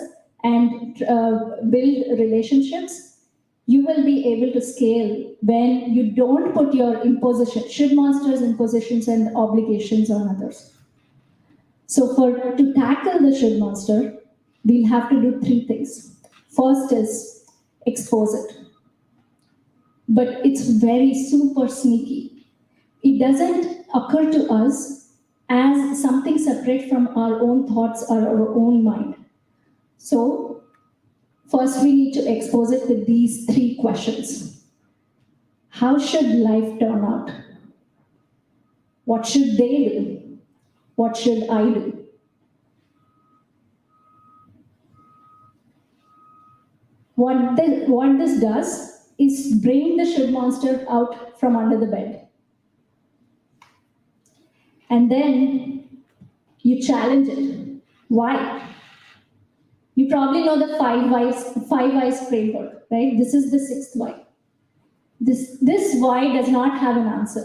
[SPEAKER 4] and build relationships, you will be able to scale when you don't put your should monsters, impositions, and obligations on others. So to tackle the should monster, we'll have to do 3 things. First is expose it. But it's very super sneaky. It doesn't occur to us as something separate from our own thoughts or our own mind. So first we need to expose it with these 3 questions. How should life turn out? What should they do? What should I do? What this does is bring the should monster out from under the bed. And then you challenge it. Why? You probably know the 5 whys framework, right? This is the 6th why. This why does not have an answer.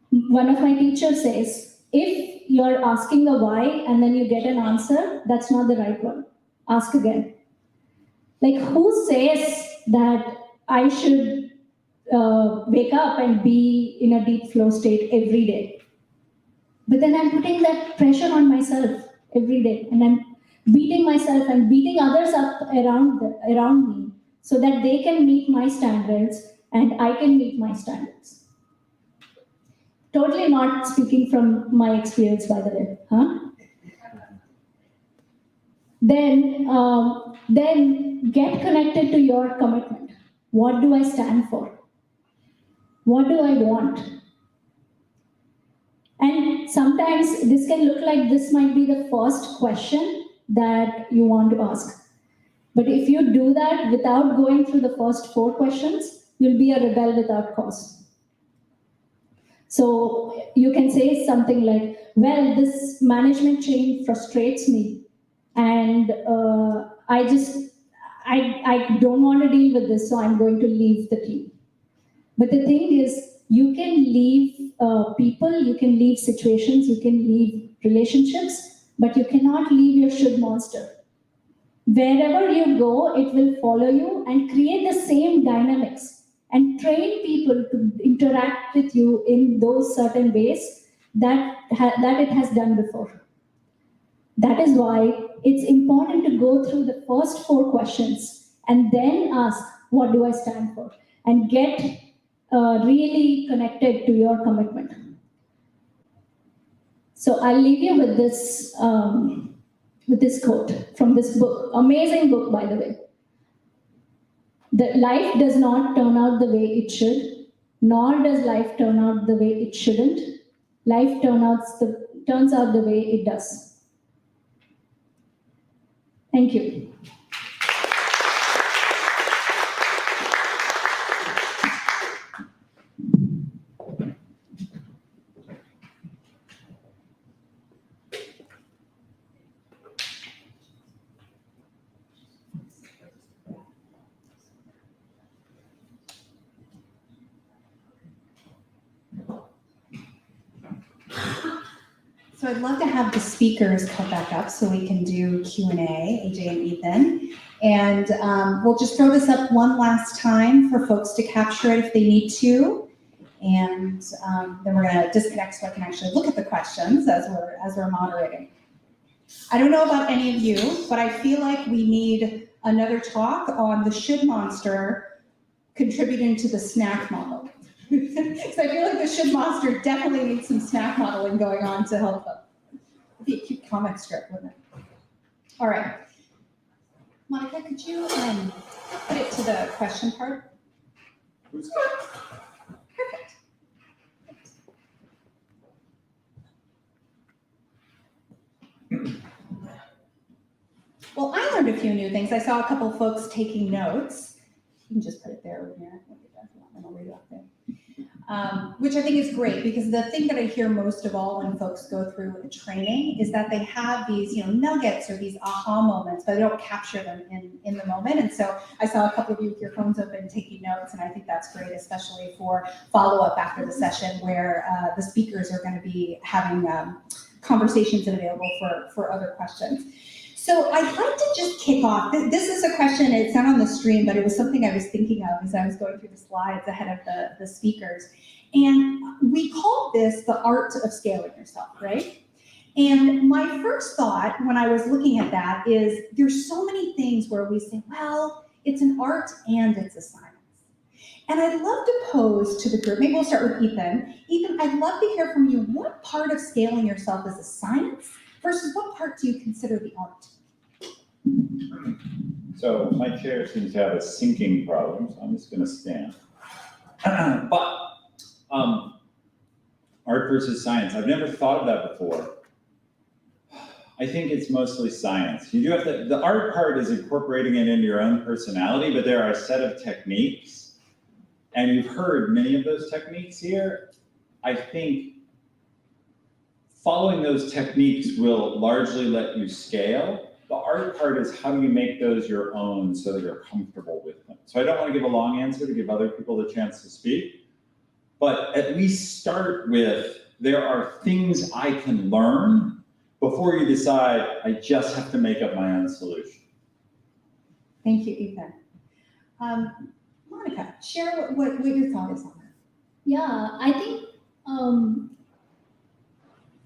[SPEAKER 4] One of my teachers says, if you're asking a why and then you get an answer, that's not the right one. Ask again. Like, who says that I should wake up and be in a deep flow state every day? But then I'm putting that pressure on myself every day, and I'm beating myself and beating others up around me so that they can meet my standards and I can meet my standards. Totally not speaking from my experience, by the way. Huh? Then get connected to your commitment. What do I stand for? What do I want? And sometimes this can look like this might be the first question that you want to ask. But if you do that without going through the first 4 questions, you'll be a rebel without cause. So you can say something like, well, this management chain frustrates me, and I don't want to deal with this, so I'm going to leave the team. But the thing is, you can leave people, you can leave situations, you can leave relationships, but you cannot leave your should monster. Wherever you go, it will follow you and create the same dynamics and train people to interact with you in those certain ways that it has done before. That is why it's important to go through the first 4 questions and then ask, what do I stand for? And get really connected to your commitment. So I'll leave you with this quote from this book, amazing book, by the way. That life does not turn out the way it should, nor does life turn out the way it shouldn't. Life turns out the way it does. Thank you.
[SPEAKER 1] So I'd love to have the speakers come back up so we can do Q&A, AJ and Ethan. And we'll just throw this up one last time for folks to capture it if they need to. And then we're gonna disconnect so I can actually look at the questions as we're moderating. I don't know about any of you, but I feel like we need another talk on the should monster contributing to the snack model. So I feel like the should monster definitely needs some snack modeling going on to help them. It'd be a cute comic strip, wouldn't it? All right. Mounica, could you put it to the question part? Perfect. Well, I learned a few new things. I saw a couple folks taking notes. You can just put it there over here. And I'll read it off there. Which I think is great, because the thing that I hear most of all when folks go through a training is that they have these, nuggets or these aha moments, but they don't capture them in the moment. And so I saw a couple of you with your phones open taking notes, and I think that's great, especially for follow-up after the session where the speakers are going to be having conversations and available for other questions. So I'd like to just kick off. This is a question, it's not on the stream, but it was something I was thinking of as I was going through the slides ahead of the speakers. And we call this the art of scaling yourself, right? And my first thought when I was looking at that is there's so many things where we say, well, it's an art and it's a science. And I'd love to pose to the group, maybe we'll start with Ethan. Ethan, I'd love to hear from you, what part of scaling yourself is a science versus what part do you consider the art?
[SPEAKER 2] So my chair seems to have a sinking problem, so I'm just going to stand. But art versus science, I've never thought of that before. I think it's mostly science. You do have to, the art part is incorporating it into your own personality, but there are a set of techniques, and you've heard many of those techniques here. I think following those techniques will largely let you scale. The art part is how do you make those your own so that you're comfortable with them. So I don't want to give a long answer to give other people the chance to speak, but at least start with, there are things I can learn before you decide I just have to make up my own solution.
[SPEAKER 1] Thank you, Ethan. Mounica, share what your thought is on that.
[SPEAKER 4] Yeah, I think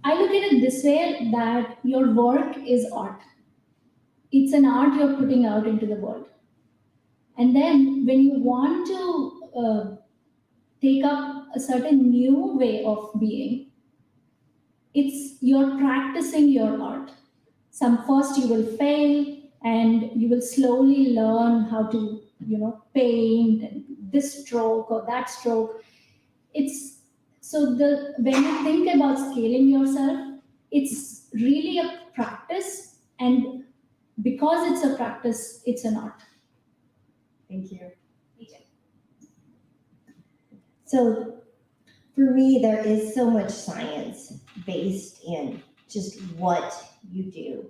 [SPEAKER 4] I look at it this way, that your work is art. It's an art you're putting out into the world. And then when you want to take up a certain new way of being, you're practicing your art. First you will fail, and you will slowly learn how to, paint and this stroke or that stroke. When you think about scaling yourself, it's really a practice, and because it's a practice, it's an art.
[SPEAKER 1] Thank you.
[SPEAKER 3] So for me, there is so much science based in just what you do.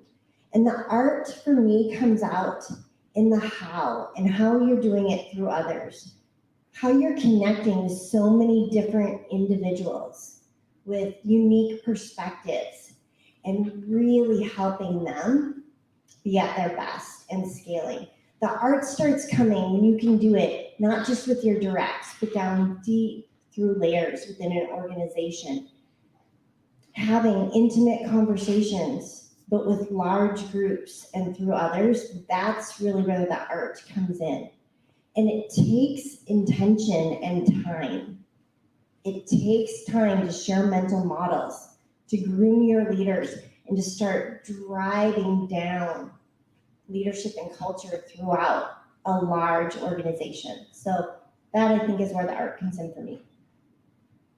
[SPEAKER 3] And the art for me comes out in the how, and how you're doing it through others. How you're connecting with so many different individuals with unique perspectives and really helping them be at their best and scaling. The art starts coming when you can do it, not just with your directs, but down deep through layers within an organization. Having intimate conversations, but with large groups and through others, that's really where the art comes in. And it takes intention and time. It takes time to share mental models, to groom your leaders, and to start driving down leadership and culture throughout a large organization. So that, I think, is where the art comes in for me.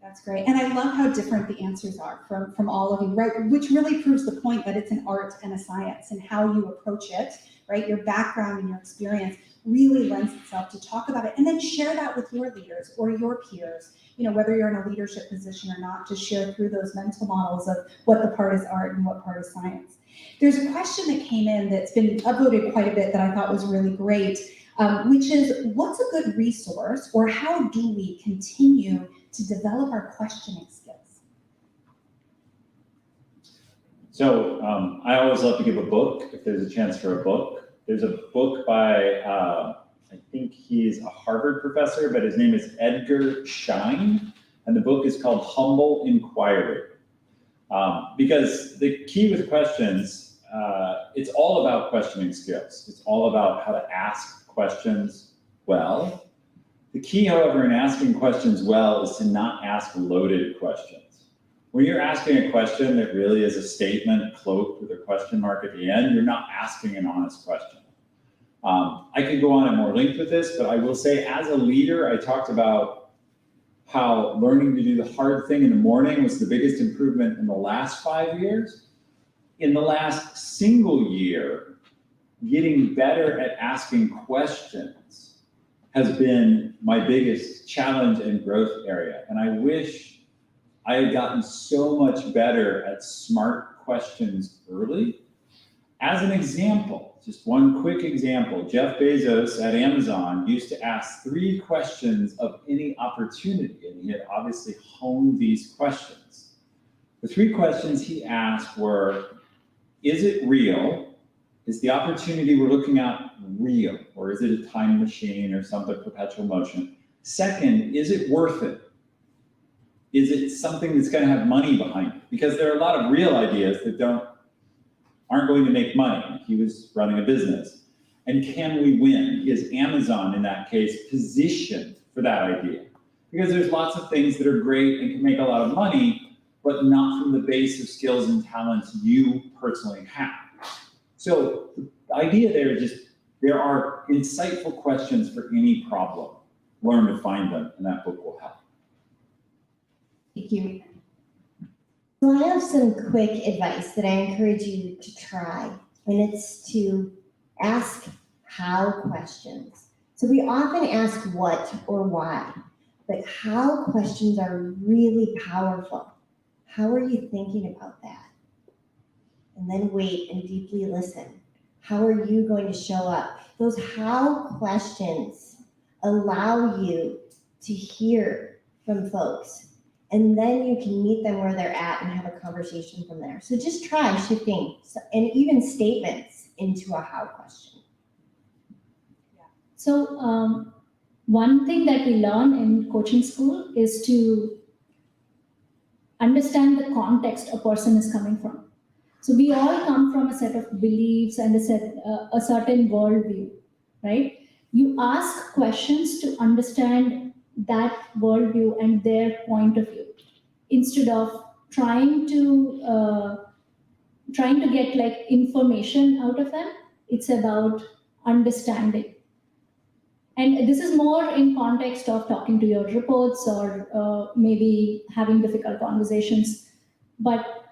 [SPEAKER 1] That's great. And I love how different the answers are from all of you, right? Which really proves the point that it's an art and a science, and how you approach it, right? Your background and your experience really lends itself to talk about it, and then share that with your leaders or your peers, whether you're in a leadership position or not, to share through those mental models of what the part is art and what part is science. There's a question that came in that's been upvoted quite a bit that I thought was really great, which is, what's a good resource, or how do we continue to develop our questioning skills?
[SPEAKER 2] So I always love to give a book if there's a chance for a book. There's a book by, I think he's a Harvard professor, but his name is Edgar Schein, and the book is called Humble Inquiry. Because the key with questions, it's all about questioning skills. It's all about how to ask questions well. The key, however, in asking questions well is to not ask loaded questions. When you're asking a question that really is a statement cloaked with a question mark at the end, you're not asking an honest question. I could go on at more length with this, but I will say, as a leader, I talked about how learning to do the hard thing in the morning was the biggest improvement in the last 5 years. In the last single year, getting better at asking questions has been my biggest challenge and growth area. And I wish I had gotten so much better at smart questions early. As an example, just one quick example, Jeff Bezos at Amazon used to ask 3 questions of any opportunity, and he had obviously honed these questions. The 3 questions he asked were, is it real? Is the opportunity we're looking at real? Or is it a time machine or something perpetual motion? Second, is it worth it? Is it something that's going to have money behind it? Because there are a lot of real ideas that aren't going to make money. He was running a business. And can we win? Is Amazon, in that case, positioned for that idea? Because there's lots of things that are great and can make a lot of money, but not from the base of skills and talents you personally have. So the idea there is just, there are insightful questions for any problem. Learn to find them, and that book will help.
[SPEAKER 1] Thank you.
[SPEAKER 3] So I have some quick advice that I encourage you to try, and it's to ask how questions. So we often ask what or why, but how questions are really powerful. How are you thinking about that? And then wait and deeply listen. How are you going to show up? Those how questions allow you to hear from folks. And then you can meet them where they're at and have a conversation from there. So just try shifting and even statements into a how question.
[SPEAKER 4] So one thing that we learn in coaching school is to understand the context a person is coming from. So we all come from a set of beliefs and a certain worldview, right? You ask questions to understand that worldview and their point of view, instead of trying to get like information out of them. It's about understanding. And this is more in context of talking to your reports or maybe having difficult conversations. But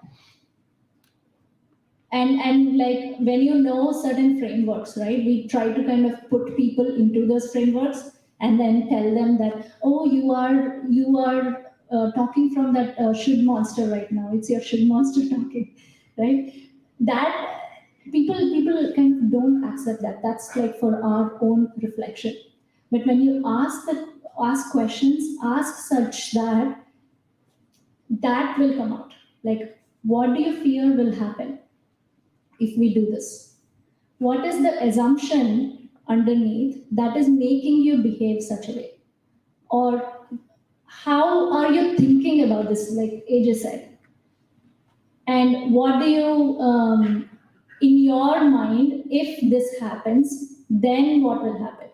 [SPEAKER 4] and like when you know certain frameworks, right? We try to kind of put people into those frameworks and then tell them that, oh, you are talking from that should monster right now. It's your should monster talking, right? That people kind of don't accept that. That's like for our own reflection. But when you ask questions, ask such that will come out. Like, what do you fear will happen if we do this? What is the assumption underneath that is making you behave such a way? Or how are you thinking about this, like AJ said? And what do you, in your mind, if this happens, then what will happen?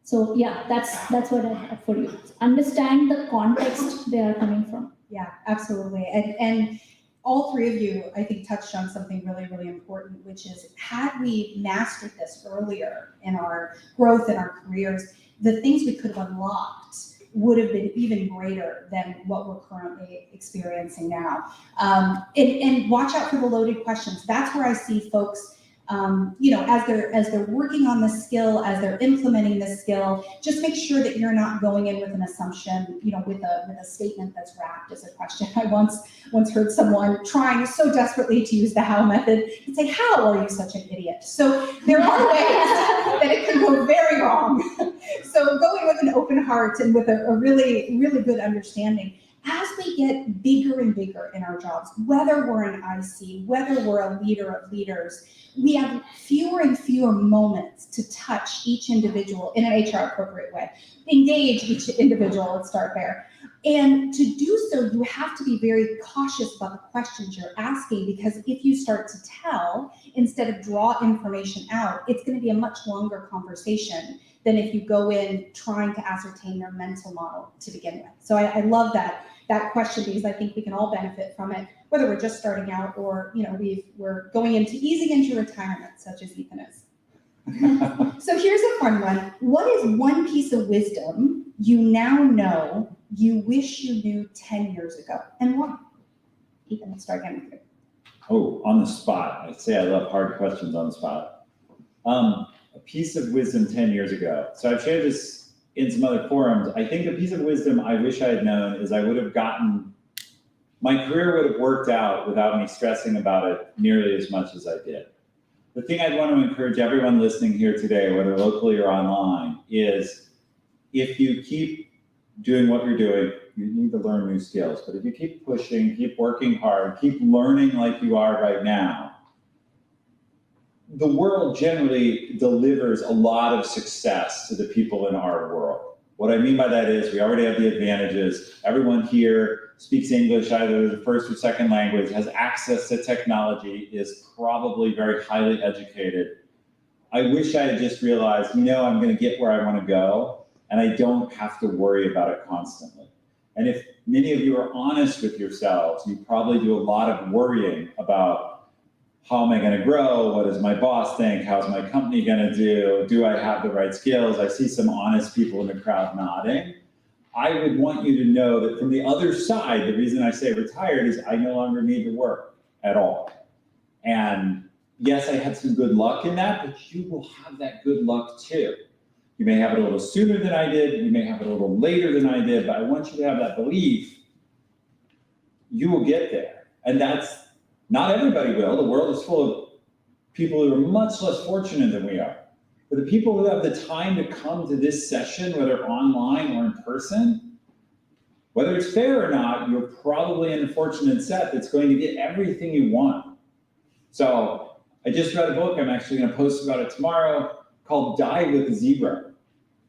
[SPEAKER 4] So yeah, that's what I have for you. Understand the context they are coming from.
[SPEAKER 1] Yeah, absolutely. And all 3 of you, I think, touched on something really, really important, which is, had we mastered this earlier in our growth in our careers, the things we could have unlocked would have been even greater than what we're currently experiencing now. And watch out for the loaded questions. That's where I see folks, as they're working on the skill, as they're implementing the skill, just make sure that you're not going in with an assumption, with a statement that's wrapped as a question. I once heard someone trying so desperately to use the how method and say, how are you such an idiot? So there are ways that it can go very wrong. So going with an open heart and with a really, really good understanding. As we get bigger and bigger in our jobs, whether we're an IC, whether we're a leader of leaders, we have fewer and fewer moments to touch each individual in an HR appropriate way. Engage each individual, let's start there. And to do so, you have to be very cautious about the questions you're asking, because if you start to tell instead of draw information out, it's going to be a much longer conversation than if you go in trying to ascertain their mental model to begin with. So I love that question, because I think we can all benefit from it, whether we're just starting out or we're going easing into retirement, such as Ethan is. So here's a fun one. What is one piece of wisdom you now know you wish you knew 10 years ago, and why? Ethan, let's start again with you.
[SPEAKER 2] Oh, on the spot. I'd say I love hard questions on the spot. A piece of wisdom 10 years ago. So I've shared this in some other forums. I think a piece of wisdom I wish I had known is my career would have worked out without me stressing about it nearly as much as I did. The thing I'd want to encourage everyone listening here today, whether locally or online, is if you keep doing what you're doing, you need to learn new skills. But if you keep pushing, keep working hard, keep learning like you are right now, the world generally delivers a lot of success to the people in our world. What I mean by that is we already have the advantages. Everyone here speaks English either as a first or second language, has access to technology, is probably very highly educated. I wish I had just realized, I'm going to get where I want to go, and I don't have to worry about it constantly. And if many of you are honest with yourselves, you probably do a lot of worrying about how am I going to grow? What does my boss think? How's my company going to do? Do I have the right skills? I see some honest people in the crowd nodding. I would want you to know that from the other side, the reason I say retired is I no longer need to work at all. And yes, I had some good luck in that, but you will have that good luck too. You may have it a little sooner than I did. You may have it a little later than I did, but I want you to have that belief you will get there. And not everybody will. The world is full of people who are much less fortunate than we are. But the people who have the time to come to this session, whether online or in person, whether it's fair or not, you're probably in a fortunate set that's going to get everything you want. So I just read a book, I'm actually going to post about it tomorrow, called Die with Zero.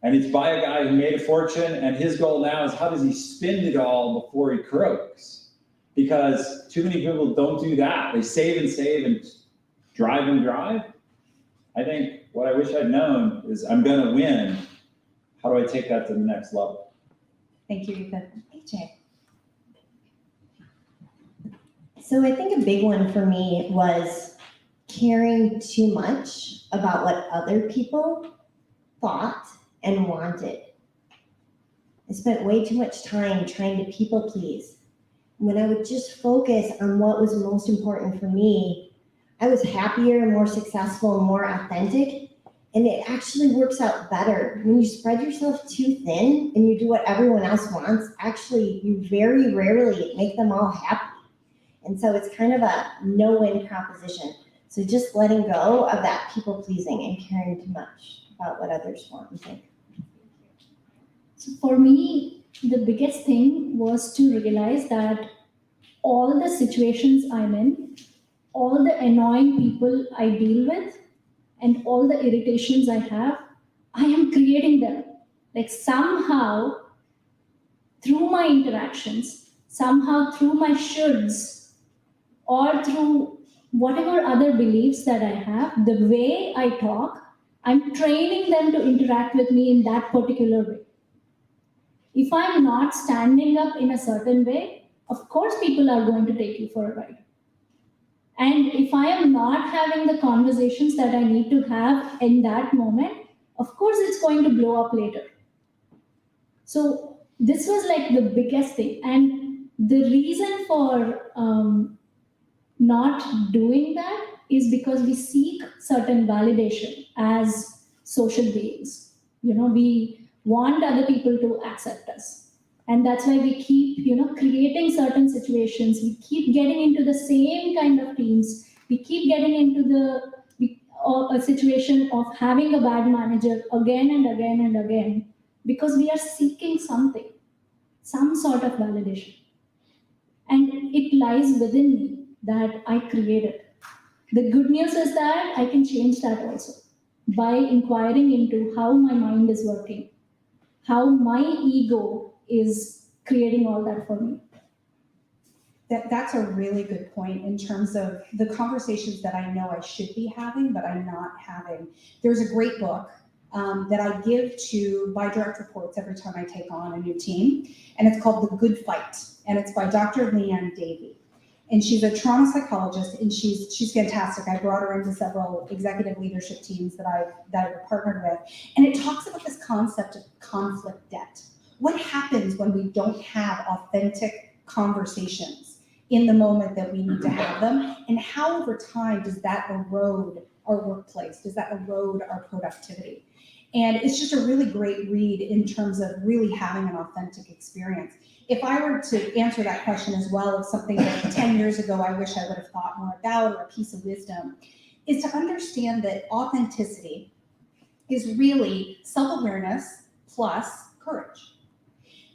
[SPEAKER 2] And it's by a guy who made a fortune, and his goal now is how does he spend it all before he croaks? Because too many people don't do that. They save and drive and drive. I think what I wish I'd known is I'm going to win. How do I take that to the next level?
[SPEAKER 1] Thank you, Ethan. AJ.
[SPEAKER 3] So I think a big one for me was caring too much about what other people thought and wanted. I spent way too much time trying to people please. When I would just focus on what was most important for me, I was happier, more successful, more authentic, and it actually works out better. When you spread yourself too thin and you do what everyone else wants, actually you very rarely make them all happy. And so it's kind of a no-win proposition. So just letting go of that people pleasing and caring too much about what others want and think.
[SPEAKER 4] So for me, the biggest thing was to realize that all the situations I'm in, all the annoying people I deal with, and all the irritations I have, I am creating them. Like somehow, through my interactions, somehow through my shoulds, or through whatever other beliefs that I have, the way I talk, I'm training them to interact with me in that particular way. If I'm not standing up in a certain way, of course people are going to take you for a ride. And if I am not having the conversations that I need to have in that moment, of course it's going to blow up later. So this was like the biggest thing. And the reason for not doing that is because we seek certain validation as social beings. We want other people to accept us. And that's why we keep, creating certain situations. We keep getting into the same kind of teams. We keep getting into a situation of having a bad manager again and again and again, because we are seeking something, some sort of validation. And it lies within me that I created. The good news is that I can change that also by inquiring into how my mind is working, how my ego is creating all that for me.
[SPEAKER 1] That's a really good point in terms of the conversations that I know I should be having, but I'm not having. There's a great book that I give by direct reports every time I take on a new team, and it's called The Good Fight, and it's by Dr. Leanne Davey. And she's a trauma psychologist, and she's fantastic. I brought her into several executive leadership teams that I've partnered with. And it talks about this concept of conflict debt. What happens when we don't have authentic conversations in the moment that we need to have them? And how over time does that erode our workplace? Does that erode our productivity? And it's just a really great read in terms of really having an authentic experience. If I were to answer that question as well of something that 10 years ago I wish I would have thought more about, or a piece of wisdom, is to understand that authenticity is really self-awareness plus courage.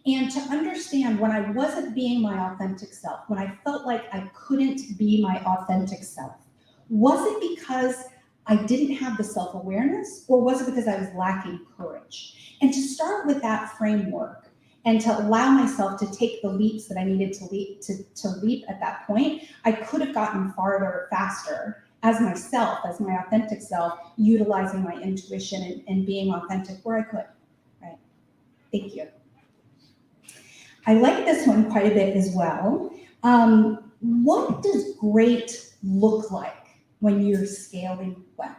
[SPEAKER 1] And to understand when I wasn't being my authentic self, when I felt like I couldn't be my authentic self, was it because I didn't have the self-awareness, or was it because I was lacking courage? And to start with that framework and to allow myself to take the leaps that I needed to leap at that point, I could have gotten farther faster as myself, as my authentic self, utilizing my intuition and being authentic where I could, right? Thank you. I like this one quite a bit as well. What does great look like when you're scaling well?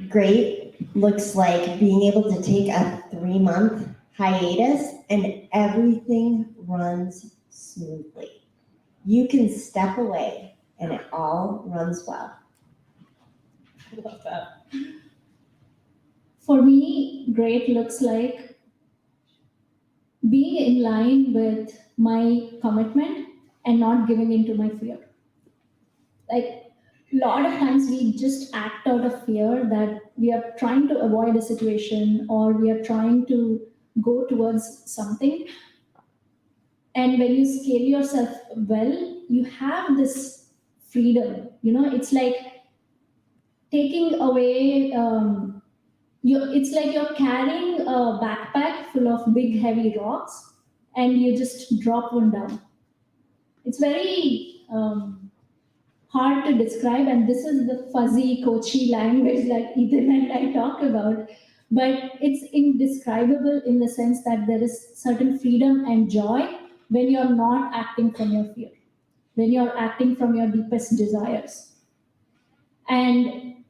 [SPEAKER 3] Great looks like being able to take a 3-month hiatus and everything runs smoothly. You can step away and it all runs well.
[SPEAKER 1] I love that.
[SPEAKER 4] For me, great looks like being in line with my commitment and not giving in to my fear. Like, a lot of times we just act out of fear that we are trying to avoid a situation or we are trying to go towards something. And when you scale yourself well, you have this freedom. It's like taking away, it's like you're carrying a backpack full of big, heavy rocks and you just drop one down. It's very hard to describe, and this is the fuzzy, coachy language that Ethan and I talk about, but it's indescribable in the sense that there is certain freedom and joy when you're not acting from your fear, when you're acting from your deepest desires. And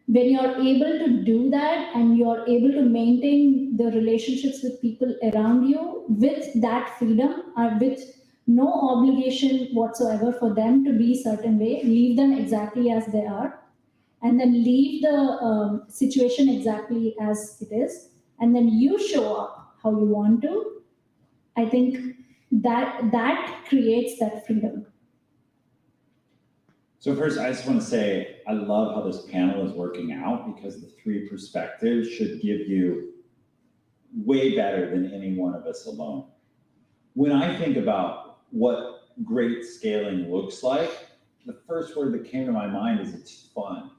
[SPEAKER 4] when you're able to do that and you're able to maintain the relationships with people around you with that freedom or with no obligation whatsoever for them to be a certain way, leave them exactly as they are, and then leave the situation exactly as it is, and then you show up how you want to, I think that creates that freedom.
[SPEAKER 2] So first, I just want to say, I love how this panel is working out because the 3 perspectives should give you way better than any one of us alone. When I think about what great scaling looks like, the first word that came to my mind is it's fun.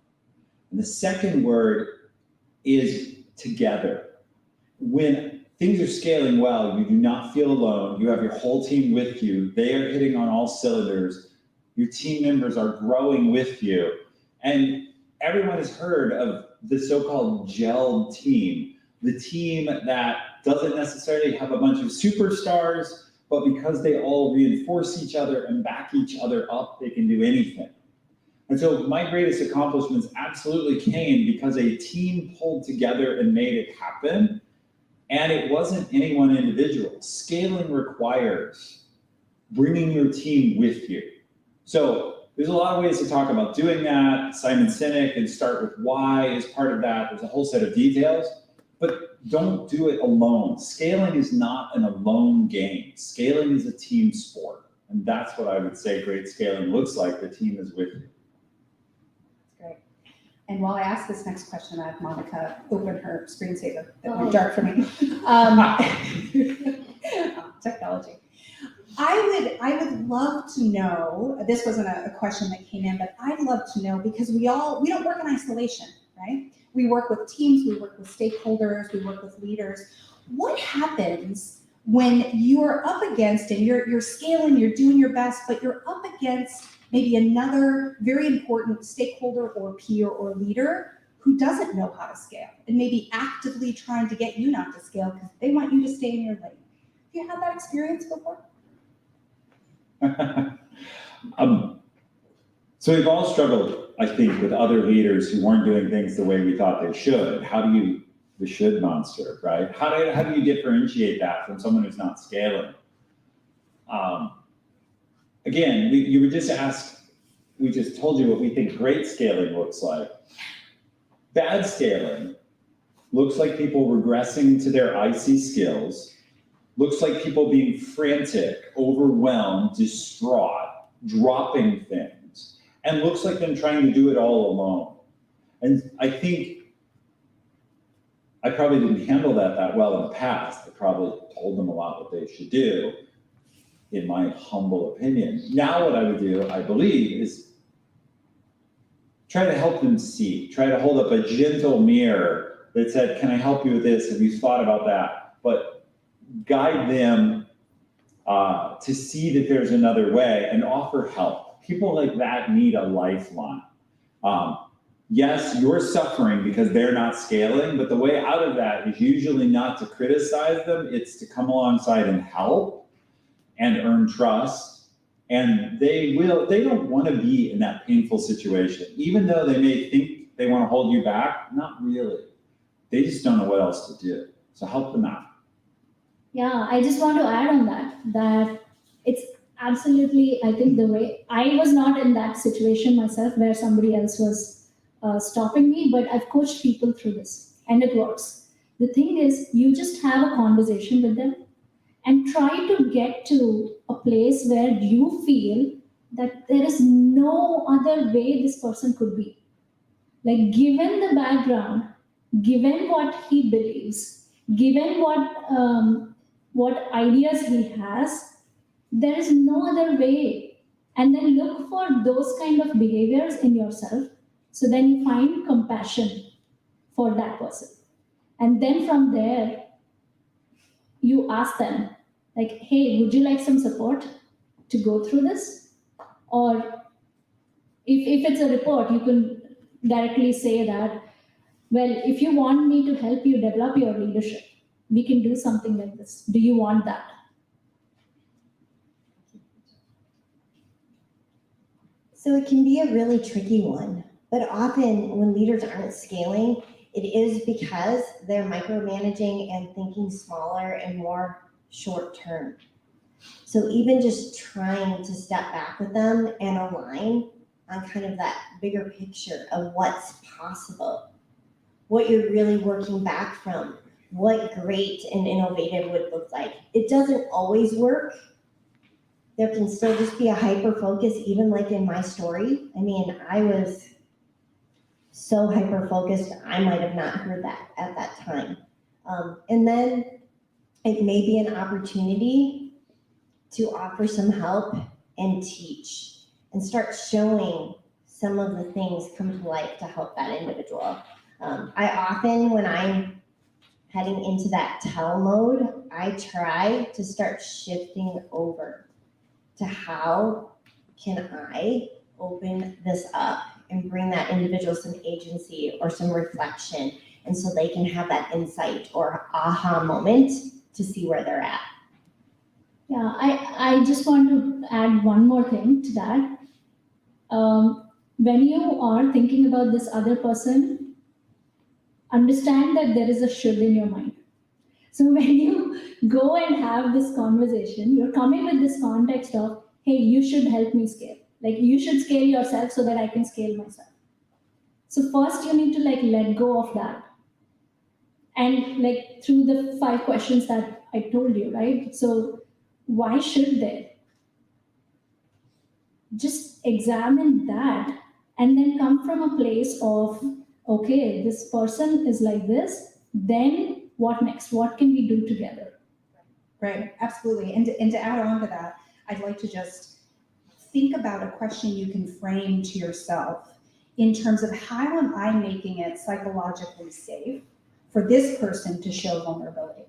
[SPEAKER 2] And the second word is together. When things are scaling well, you do not feel alone. You have your whole team with you. They are hitting on all cylinders. Your team members are growing with you. And everyone has heard of the so-called gelled team, the team that doesn't necessarily have a bunch of superstars, but because they all reinforce each other and back each other up, they can do anything. And so my greatest accomplishments absolutely came because a team pulled together and made it happen. And it wasn't any one individual. Scaling requires bringing your team with you. So there's a lot of ways to talk about doing that. Simon Sinek and Start With Why is part of that. There's a whole set of details, but don't do it alone. Scaling is not an alone game. Scaling is a team sport. And that's what I would say great scaling looks like. The team is with you.
[SPEAKER 1] That's great. And while I ask this next question, I have Mounica open her screensaver. That would be dark for me. Technology. I would love to know, this wasn't a question that came in, but I'd love to know, because we don't work in isolation, right? We work with teams, we work with stakeholders, we work with leaders. What happens when you're up against, and you're scaling, you're doing your best, but you're up against maybe another very important stakeholder or peer or leader who doesn't know how to scale and maybe actively trying to get you not to scale because they want you to stay in your lane? Have you had that experience before?
[SPEAKER 2] So we've all struggled, I think, with other leaders who weren't doing things the way we thought they should. How do you, the should monster, right? How do you differentiate that from someone who's not scaling? again, you were just asked, we just told you what we think great scaling looks like. Bad scaling looks like people regressing to their IC skills, looks like people being frantic, overwhelmed, distraught, dropping things, and looks like them trying to do it all alone. And I think I probably didn't handle that well in the past. I probably told them a lot what they should do, in my humble opinion. Now what I would do, I believe, is try to help them see, try to hold up a gentle mirror that said, can I help you with this? Have you thought about that? But guide them to see that there's another way and offer help. People like that need a lifeline. Yes, you're suffering because they're not scaling, but the way out of that is usually not to criticize them, it's to come alongside and help and earn trust. And they don't want to be in that painful situation. Even though they may think they want to hold you back, not really. They just don't know what else to do. So help them out.
[SPEAKER 4] Yeah, I just want to add on that it's absolutely, I think the way, I was not in that situation myself where somebody else was stopping me, but I've coached people through this and it works. The thing is, you just have a conversation with them and try to get to a place where you feel that there is no other way this person could be. Like, given the background, given what he believes, given what ideas he has, there is no other way. And then look for those kind of behaviors in yourself. So then you find compassion for that person. And then from there, you ask them, like, hey, would you like some support to go through this? Or if it's a report, you can directly say that, well, if you want me to help you develop your leadership, we can do something like this. Do you want that?
[SPEAKER 3] So it can be a really tricky one, but often when leaders aren't scaling, it is because they're micromanaging and thinking smaller and more short term. So even just trying to step back with them and align on kind of that bigger picture of what's possible, what you're really working back from, what great and innovative would look like. It doesn't always work. There can still just be a hyper focus, even like in my story. I mean, I was so hyper focused, I might have not heard that at that time. And then it may be an opportunity to offer some help and teach and start showing some of the things come to life to help that individual. I often, when I'm heading into that tell mode, I try to start shifting over to how can I open this up and bring that individual some agency or some reflection, and so they can have that insight or aha moment to see where they're at.
[SPEAKER 4] Yeah, I just want to add one more thing to that. When you are thinking about this other person, understand that there is a should in your mind. So when you go and have this conversation, you're coming with this context of, hey, you should help me scale. Like, you should scale yourself so that I can scale myself. So first you need to like let go of that. And like through the 5 questions that I told you, right? So why should they? Just examine that and then come from a place of, okay, this person is like this, then what next? What can we do together?
[SPEAKER 1] Right, absolutely. And to add on to that, I'd like to just think about a question you can frame to yourself in terms of how am I making it psychologically safe for this person to show vulnerability?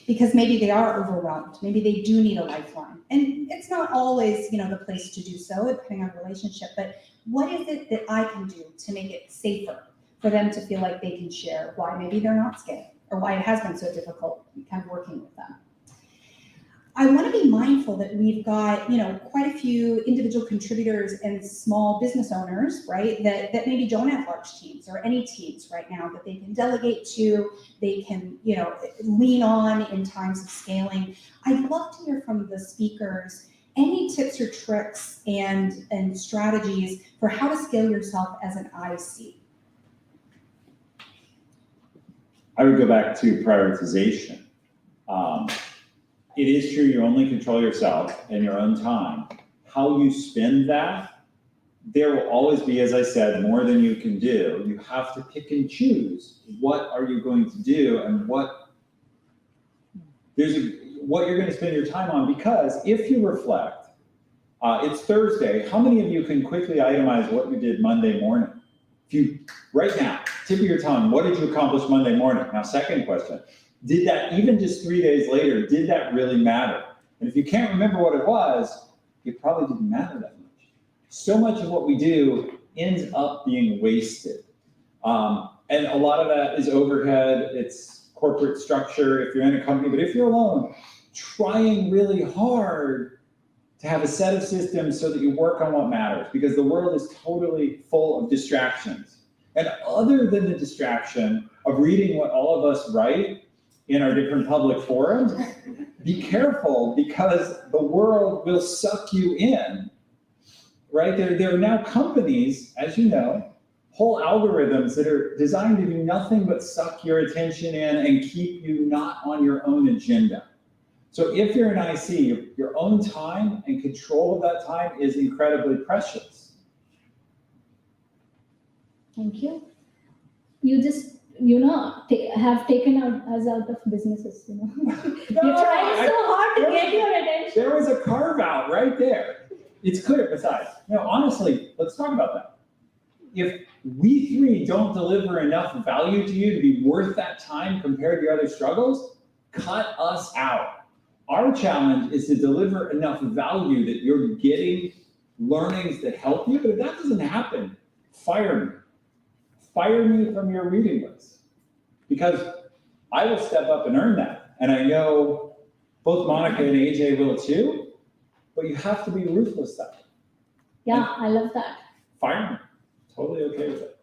[SPEAKER 1] Because maybe they are overwhelmed, maybe they do need a lifeline. And it's not always, the place to do so, depending on the relationship, but what is it that I can do to make it safer for them to feel like they can share why maybe they're not scaling or why it has been so difficult kind of working with them? I want to be mindful that we've got, quite a few individual contributors and small business owners, right, that maybe don't have large teams or any teams right now that they can delegate to, they can, lean on in times of scaling. I'd love to hear from the speakers any tips or tricks and strategies for how to scale yourself as an IC?
[SPEAKER 2] I would go back to prioritization. It is true you only control yourself and your own time. How you spend that, there will always be, as I said, more than you can do. You have to pick and choose. What are you going to do and what you're going to spend your time on? Because if you reflect, it's Thursday, how many of you can quickly itemize what you did Monday morning? If you, right now, tip of your tongue, what did you accomplish Monday morning? Now, second question, did that, even just 3 days later, did that really matter? And if you can't remember what it was, it probably didn't matter that much. So much of what we do ends up being wasted. And a lot of that is overhead, it's corporate structure if you're in a company, but if you're alone, trying really hard to have a set of systems so that you work on what matters, because the world is totally full of distractions. And other than the distraction of reading what all of us write in our different public forums, be careful, because the world will suck you in, right? There are now companies, as you know, whole algorithms that are designed to do nothing but suck your attention in and keep you not on your own agenda. So if you're an IC, your own time and control of that time is incredibly precious.
[SPEAKER 4] Thank you. You just, have taken us out of businesses, You're trying so hard to get your attention.
[SPEAKER 2] There was a carve out right there. It's clear. Besides, honestly, let's talk about that. If we three don't deliver enough value to you to be worth that time compared to your other struggles, cut us out. Our challenge is to deliver enough value that you're getting learnings that help you. But if that doesn't happen, fire me. Fire me from your reading list, because I will step up and earn that. And I know both Mounica and AJ will too, but you have to be ruthless that way.
[SPEAKER 4] Yeah, I love that.
[SPEAKER 2] Fire me. Totally okay with it.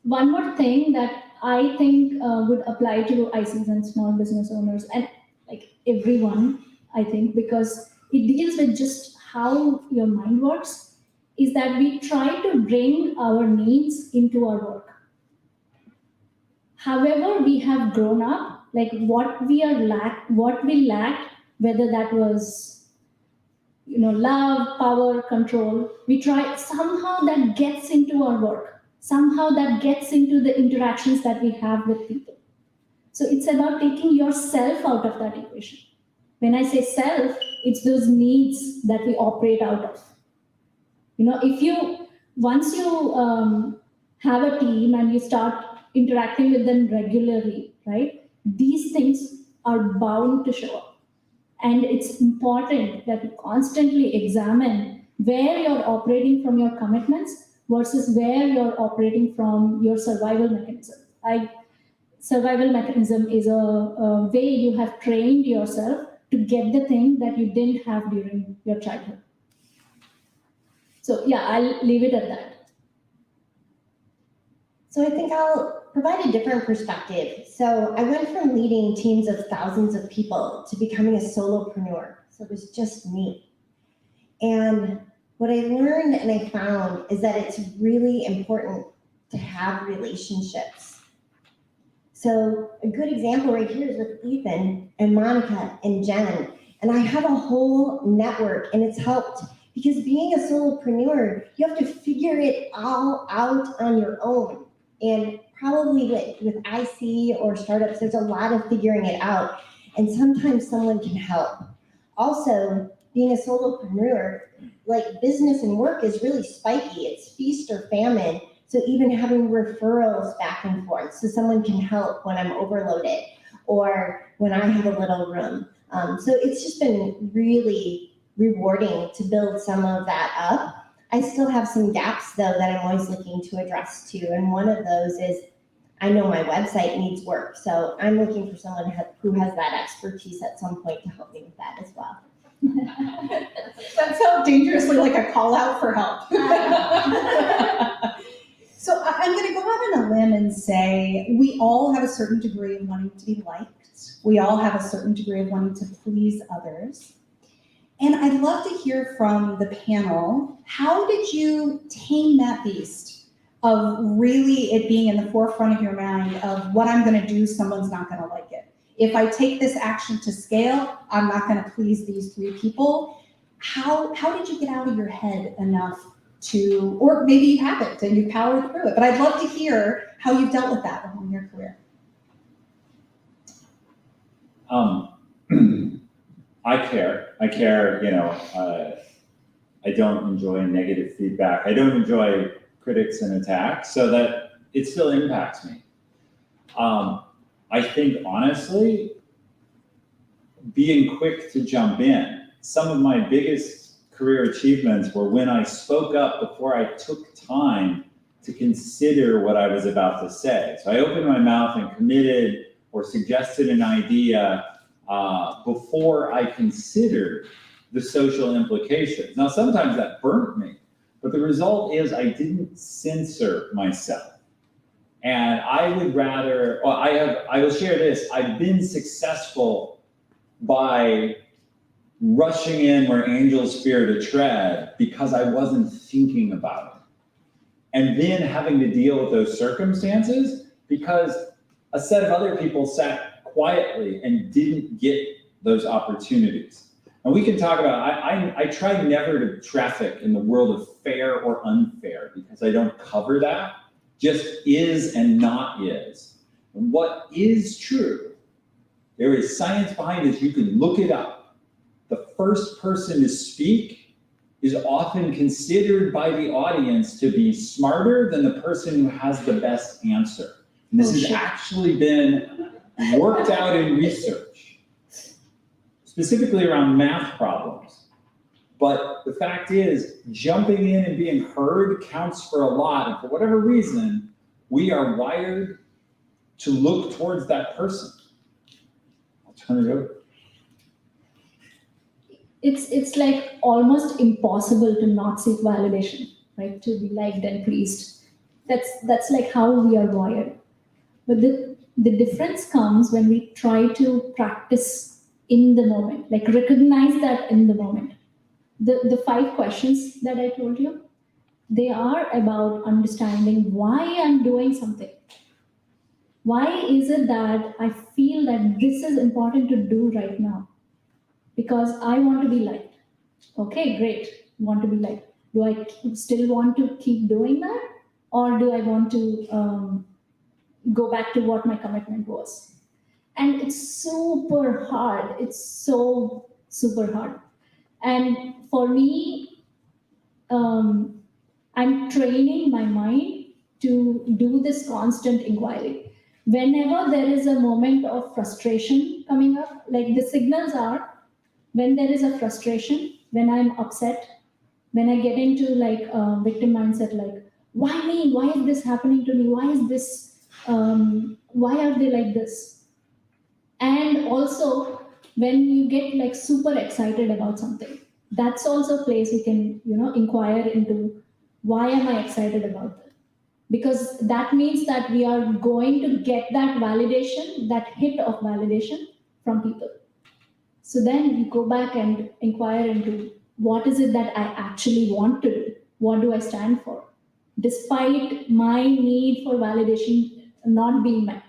[SPEAKER 4] One more thing that I think would apply to ICs and small business owners, and like everyone, I think, because it deals with just how your mind works, is that we try to bring our needs into our work. However, we have grown up, like what we lacked, whether that was, love, power, control, we try, somehow that gets into our work. Somehow that gets into the interactions that we have with people. So it's about taking yourself out of that equation. When I say self, it's those needs that we operate out of. Once you have a team and you start interacting with them regularly, right? These things are bound to show up. And it's important that you constantly examine where you're operating from your commitments versus where you're operating from your survival mechanism. Survival mechanism is a way you have trained yourself to get the thing that you didn't have during your childhood. So yeah, I'll leave it at that.
[SPEAKER 3] So I think I'll provide a different perspective. So I went from leading teams of thousands of people to becoming a solopreneur. So it was just me. And what I learned and I found is that it's really important to have relationships. So a good example right here is with Ethan and Mounica and Jen. And I have a whole network, and it's helped. Because being a solopreneur, you have to figure it all out on your own. And probably with IC or startups, there's a lot of figuring it out. And sometimes someone can help. Also, being a solopreneur, like business and work is really spiky. It's feast or famine. So even having referrals back and forth, so someone can help when I'm overloaded or when I have a little room. So it's just been really rewarding to build some of that up. I still have some gaps though that I'm always looking to address too. And one of those is, I know my website needs work. So I'm looking for someone who has that expertise at some point to help me with that as well.
[SPEAKER 1] That sounds dangerously like a call out for help. So I'm going to go out on a limb and say we all have a certain degree of wanting to be liked. We all have a certain degree of wanting to please others. And I'd love to hear from the panel, how did you tame that beast of really it being in the forefront of your mind of what I'm gonna do, someone's not gonna like it. If I take this action to scale, I'm not gonna please these 3 people. How did you get out of your head enough to, or maybe you haven't and you powered through it, but I'd love to hear how you've dealt with that in your career.
[SPEAKER 2] I care, you know, I don't enjoy negative feedback. I don't enjoy critics and attacks, so that it still impacts me. I think honestly, being quick to jump in, some of my biggest career achievements were when I spoke up before I took time to consider what I was about to say. So I opened my mouth and committed or suggested an idea before I considered the social implications. Now, sometimes that burnt me, but the result is I didn't censor myself. And I would rather, well, I will share this, I've been successful by rushing in where angels fear to tread because I wasn't thinking about it. And then having to deal with those circumstances because a set of other people sat quietly and didn't get those opportunities. And we can talk about, I try never to traffic in the world of fair or unfair because I don't cover that, just is and not is. And what is true, there is science behind it, you can look it up. The first person to speak is often considered by the audience to be smarter than the person who has the best answer. And this has actually been worked out in research, specifically around math problems. But the fact is, jumping in and being heard counts for a lot. And for whatever reason, we are wired to look towards that person. I'll turn it over.
[SPEAKER 4] It's like almost impossible to not seek validation, right? To be liked and pleased. That's like how we are wired. But the difference comes when we try to practice in the moment, like recognize that in the moment. The 5 questions that I told you, they are about understanding why I'm doing something. Why is it that I feel that this is important to do right now? Because I want to be liked. Okay, great, want to be liked. Do I still want to keep doing that? Or do I want to go back to what my commitment was? And it's super hard. It's so super hard. And for me, I'm training my mind to do this constant inquiry. Whenever there is a moment of frustration coming up, like the signals are when there is a frustration, when I'm upset, when I get into like victim mindset, like, why me? Why is this happening to me? Why is this, why are they like this? And also when you get like super excited about something, that's also a place you can, inquire into why am I excited about that? Because that means that we are going to get that validation, that hit of validation from people. So then you go back and inquire into what is it that I actually want to do? What do I stand for? Despite my need for validation not being met.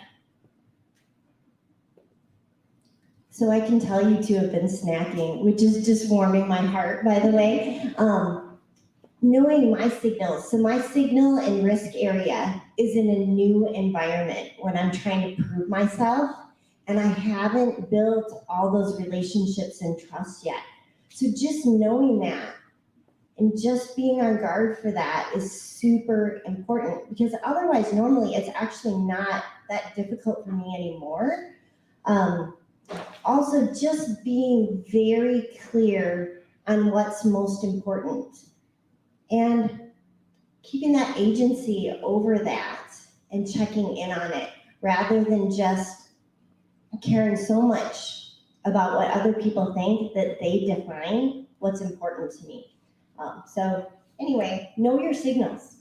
[SPEAKER 3] So I can tell you 2 have been snacking, which is just warming my heart, by the way. Knowing my signals. So my signal and risk area is in a new environment when I'm trying to prove myself, and I haven't built all those relationships and trust yet. So just knowing that and just being on guard for that is super important, because otherwise normally it's actually not that difficult for me anymore. Also, just being very clear on what's most important and keeping that agency over that and checking in on it rather than just caring so much about what other people think that they define what's important to me. So anyway, know your signals.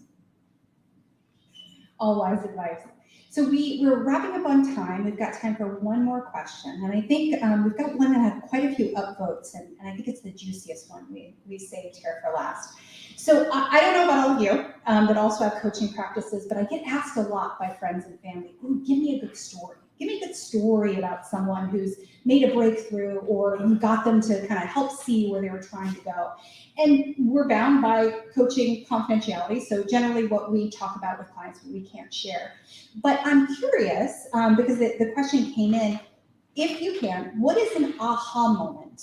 [SPEAKER 1] All wise advice. So we're wrapping up on time. We've got time for one more question. And I think we've got one that had quite a few upvotes, and I think it's the juiciest one we saved here for last. So I don't know about all of you that also have coaching practices, but I get asked a lot by friends and family, "Ooh, give me a good story. Give me a good story about someone who's made a breakthrough or you got them to kind of help see where they were trying to go." And we're bound by coaching confidentiality. So generally what we talk about with clients, we can't share. But I'm curious, because the question came in, if you can, what is an aha moment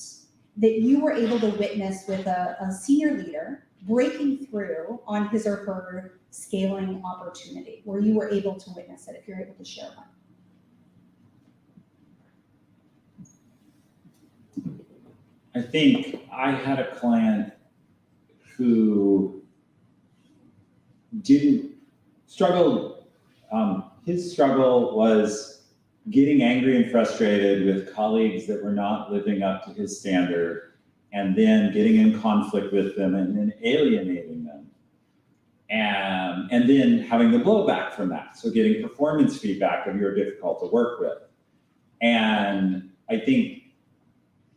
[SPEAKER 1] that you were able to witness with a senior leader breaking through on his or her scaling opportunity, where you were able to witness it, if you're able to share one?
[SPEAKER 2] I think I had a client who struggled. His struggle was getting angry and frustrated with colleagues that were not living up to his standard, and then getting in conflict with them and then alienating them. And then having the blowback from that. So getting performance feedback of you're difficult to work with. And I think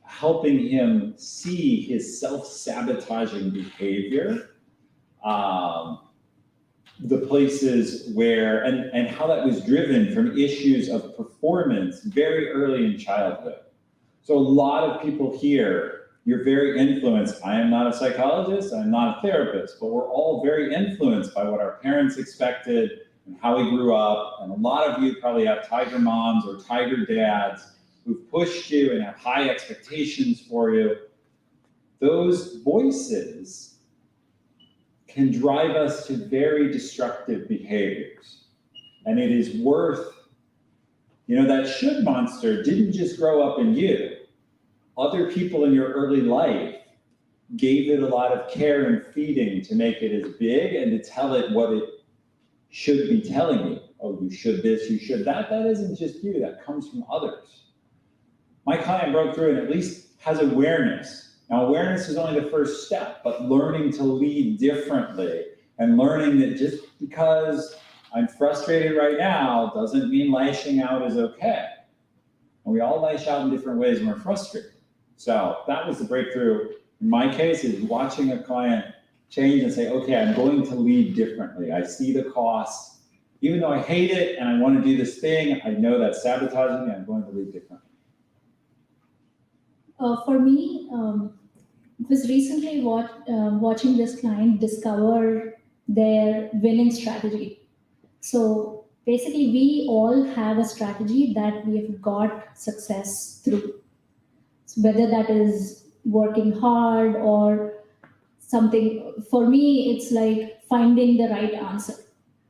[SPEAKER 2] helping him see his self-sabotaging behavior, the places where, and how that was driven from issues of performance very early in childhood. So a lot of people here, you're very influenced. I am not a psychologist, I'm not a therapist, but we're all very influenced by what our parents expected and how we grew up. And a lot of you probably have tiger moms or tiger dads who've pushed you and have high expectations for you. Those voices can drive us to very destructive behaviors. And it is worth, that should monster didn't just grow up in you. Other people in your early life gave it a lot of care and feeding to make it as big and to tell it what it should be telling you. Oh, you should this, you should that. That isn't just you, that comes from others. My client broke through and at least has awareness. Now, awareness is only the first step, but learning to lead differently and learning that just because I'm frustrated right now doesn't mean lashing out is okay. And we all lash out in different ways when we're frustrated. So that was the breakthrough. In my case, is watching a client change and say, okay, I'm going to lead differently. I see the cost. Even though I hate it and I want to do this thing, I know that's sabotaging me, I'm going to lead differently.
[SPEAKER 4] For me, was recently watching this client discover their winning strategy. So basically, we all have a strategy that we have got success through. So whether that is working hard or something, for me, it's like finding the right answer.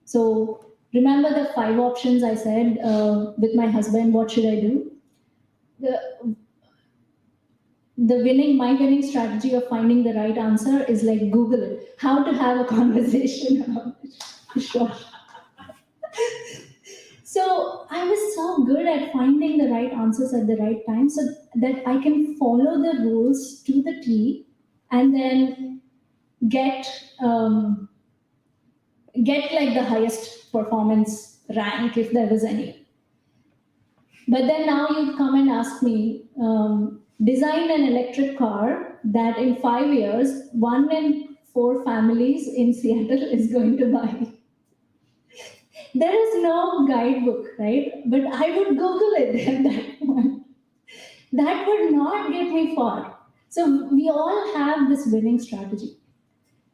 [SPEAKER 4] So remember the 5 options I said with my husband, what should I do? My winning strategy of finding the right answer is like Google it. How to have a conversation about it. Sure. So I was so good at finding the right answers at the right time so that I can follow the rules to the T and then get like the highest performance rank if there was any. But then now you come and ask me, design an electric car that in 5 years, 1 in 4 families in Seattle is going to buy. There is no guidebook, right? But I would Google it at that point. That would not get me far. So we all have this winning strategy.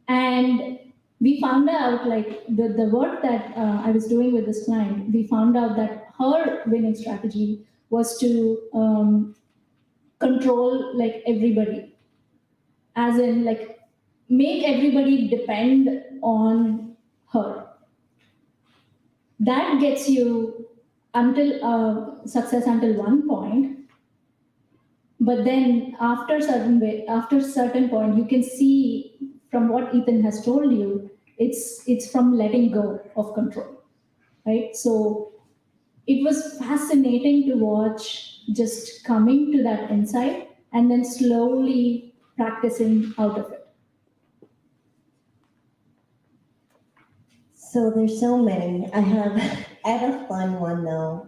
[SPEAKER 4] And we found out, like with the work that I was doing with this client, we found out that her winning strategy was to control like everybody, as in like make everybody depend on her. That gets you until success until one point, but then after certain point, you can see from what Ethan has told you, it's from letting go of control, right? So it was fascinating to watch just coming to that insight and then slowly practicing out of it.
[SPEAKER 3] So there's so many. I have I have a fun one though,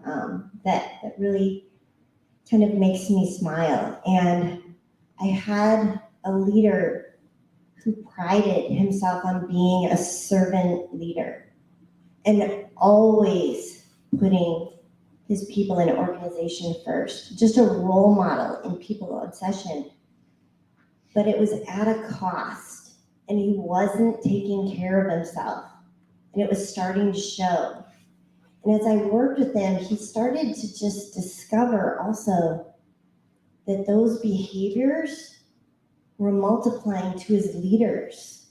[SPEAKER 3] that really kind of makes me smile. And I had a leader who prided himself on being a servant leader and always putting his people and organization first, just a role model in people obsession. But it was at a cost, and he wasn't taking care of himself, and it was starting to show. And as I worked with him, he started to just discover also that those behaviors were multiplying to his leaders.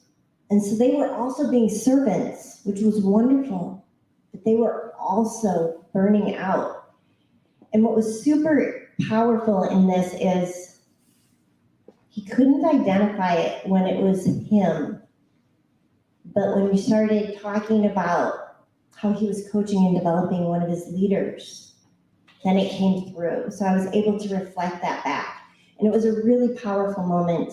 [SPEAKER 3] And so they were also being servants, which was wonderful, but they were also burning out. And what was super powerful in this is he couldn't identify it when it was him. But when we started talking about how he was coaching and developing one of his leaders, then it came through. So I was able to reflect that back. And it was a really powerful moment.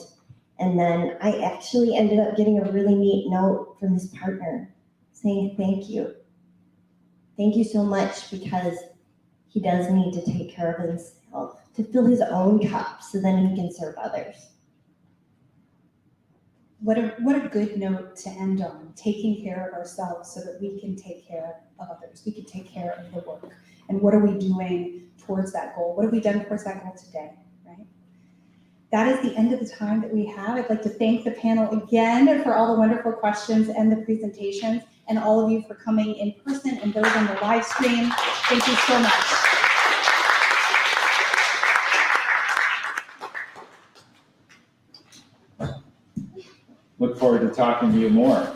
[SPEAKER 3] And then I actually ended up getting a really neat note from his partner saying, thank you. Thank you so much, because he does need to take care of himself, to fill his own cup so then he can serve others.
[SPEAKER 1] What a good note to end on, taking care of ourselves so that we can take care of others. We can take care of the work. And what are we doing towards that goal? What have we done towards that goal today, right? That is the end of the time that we have. I'd like to thank the panel again for all the wonderful questions and the presentations, and all of you for coming in person and those on the live stream. Thank you so much.
[SPEAKER 2] Look forward to talking to you more.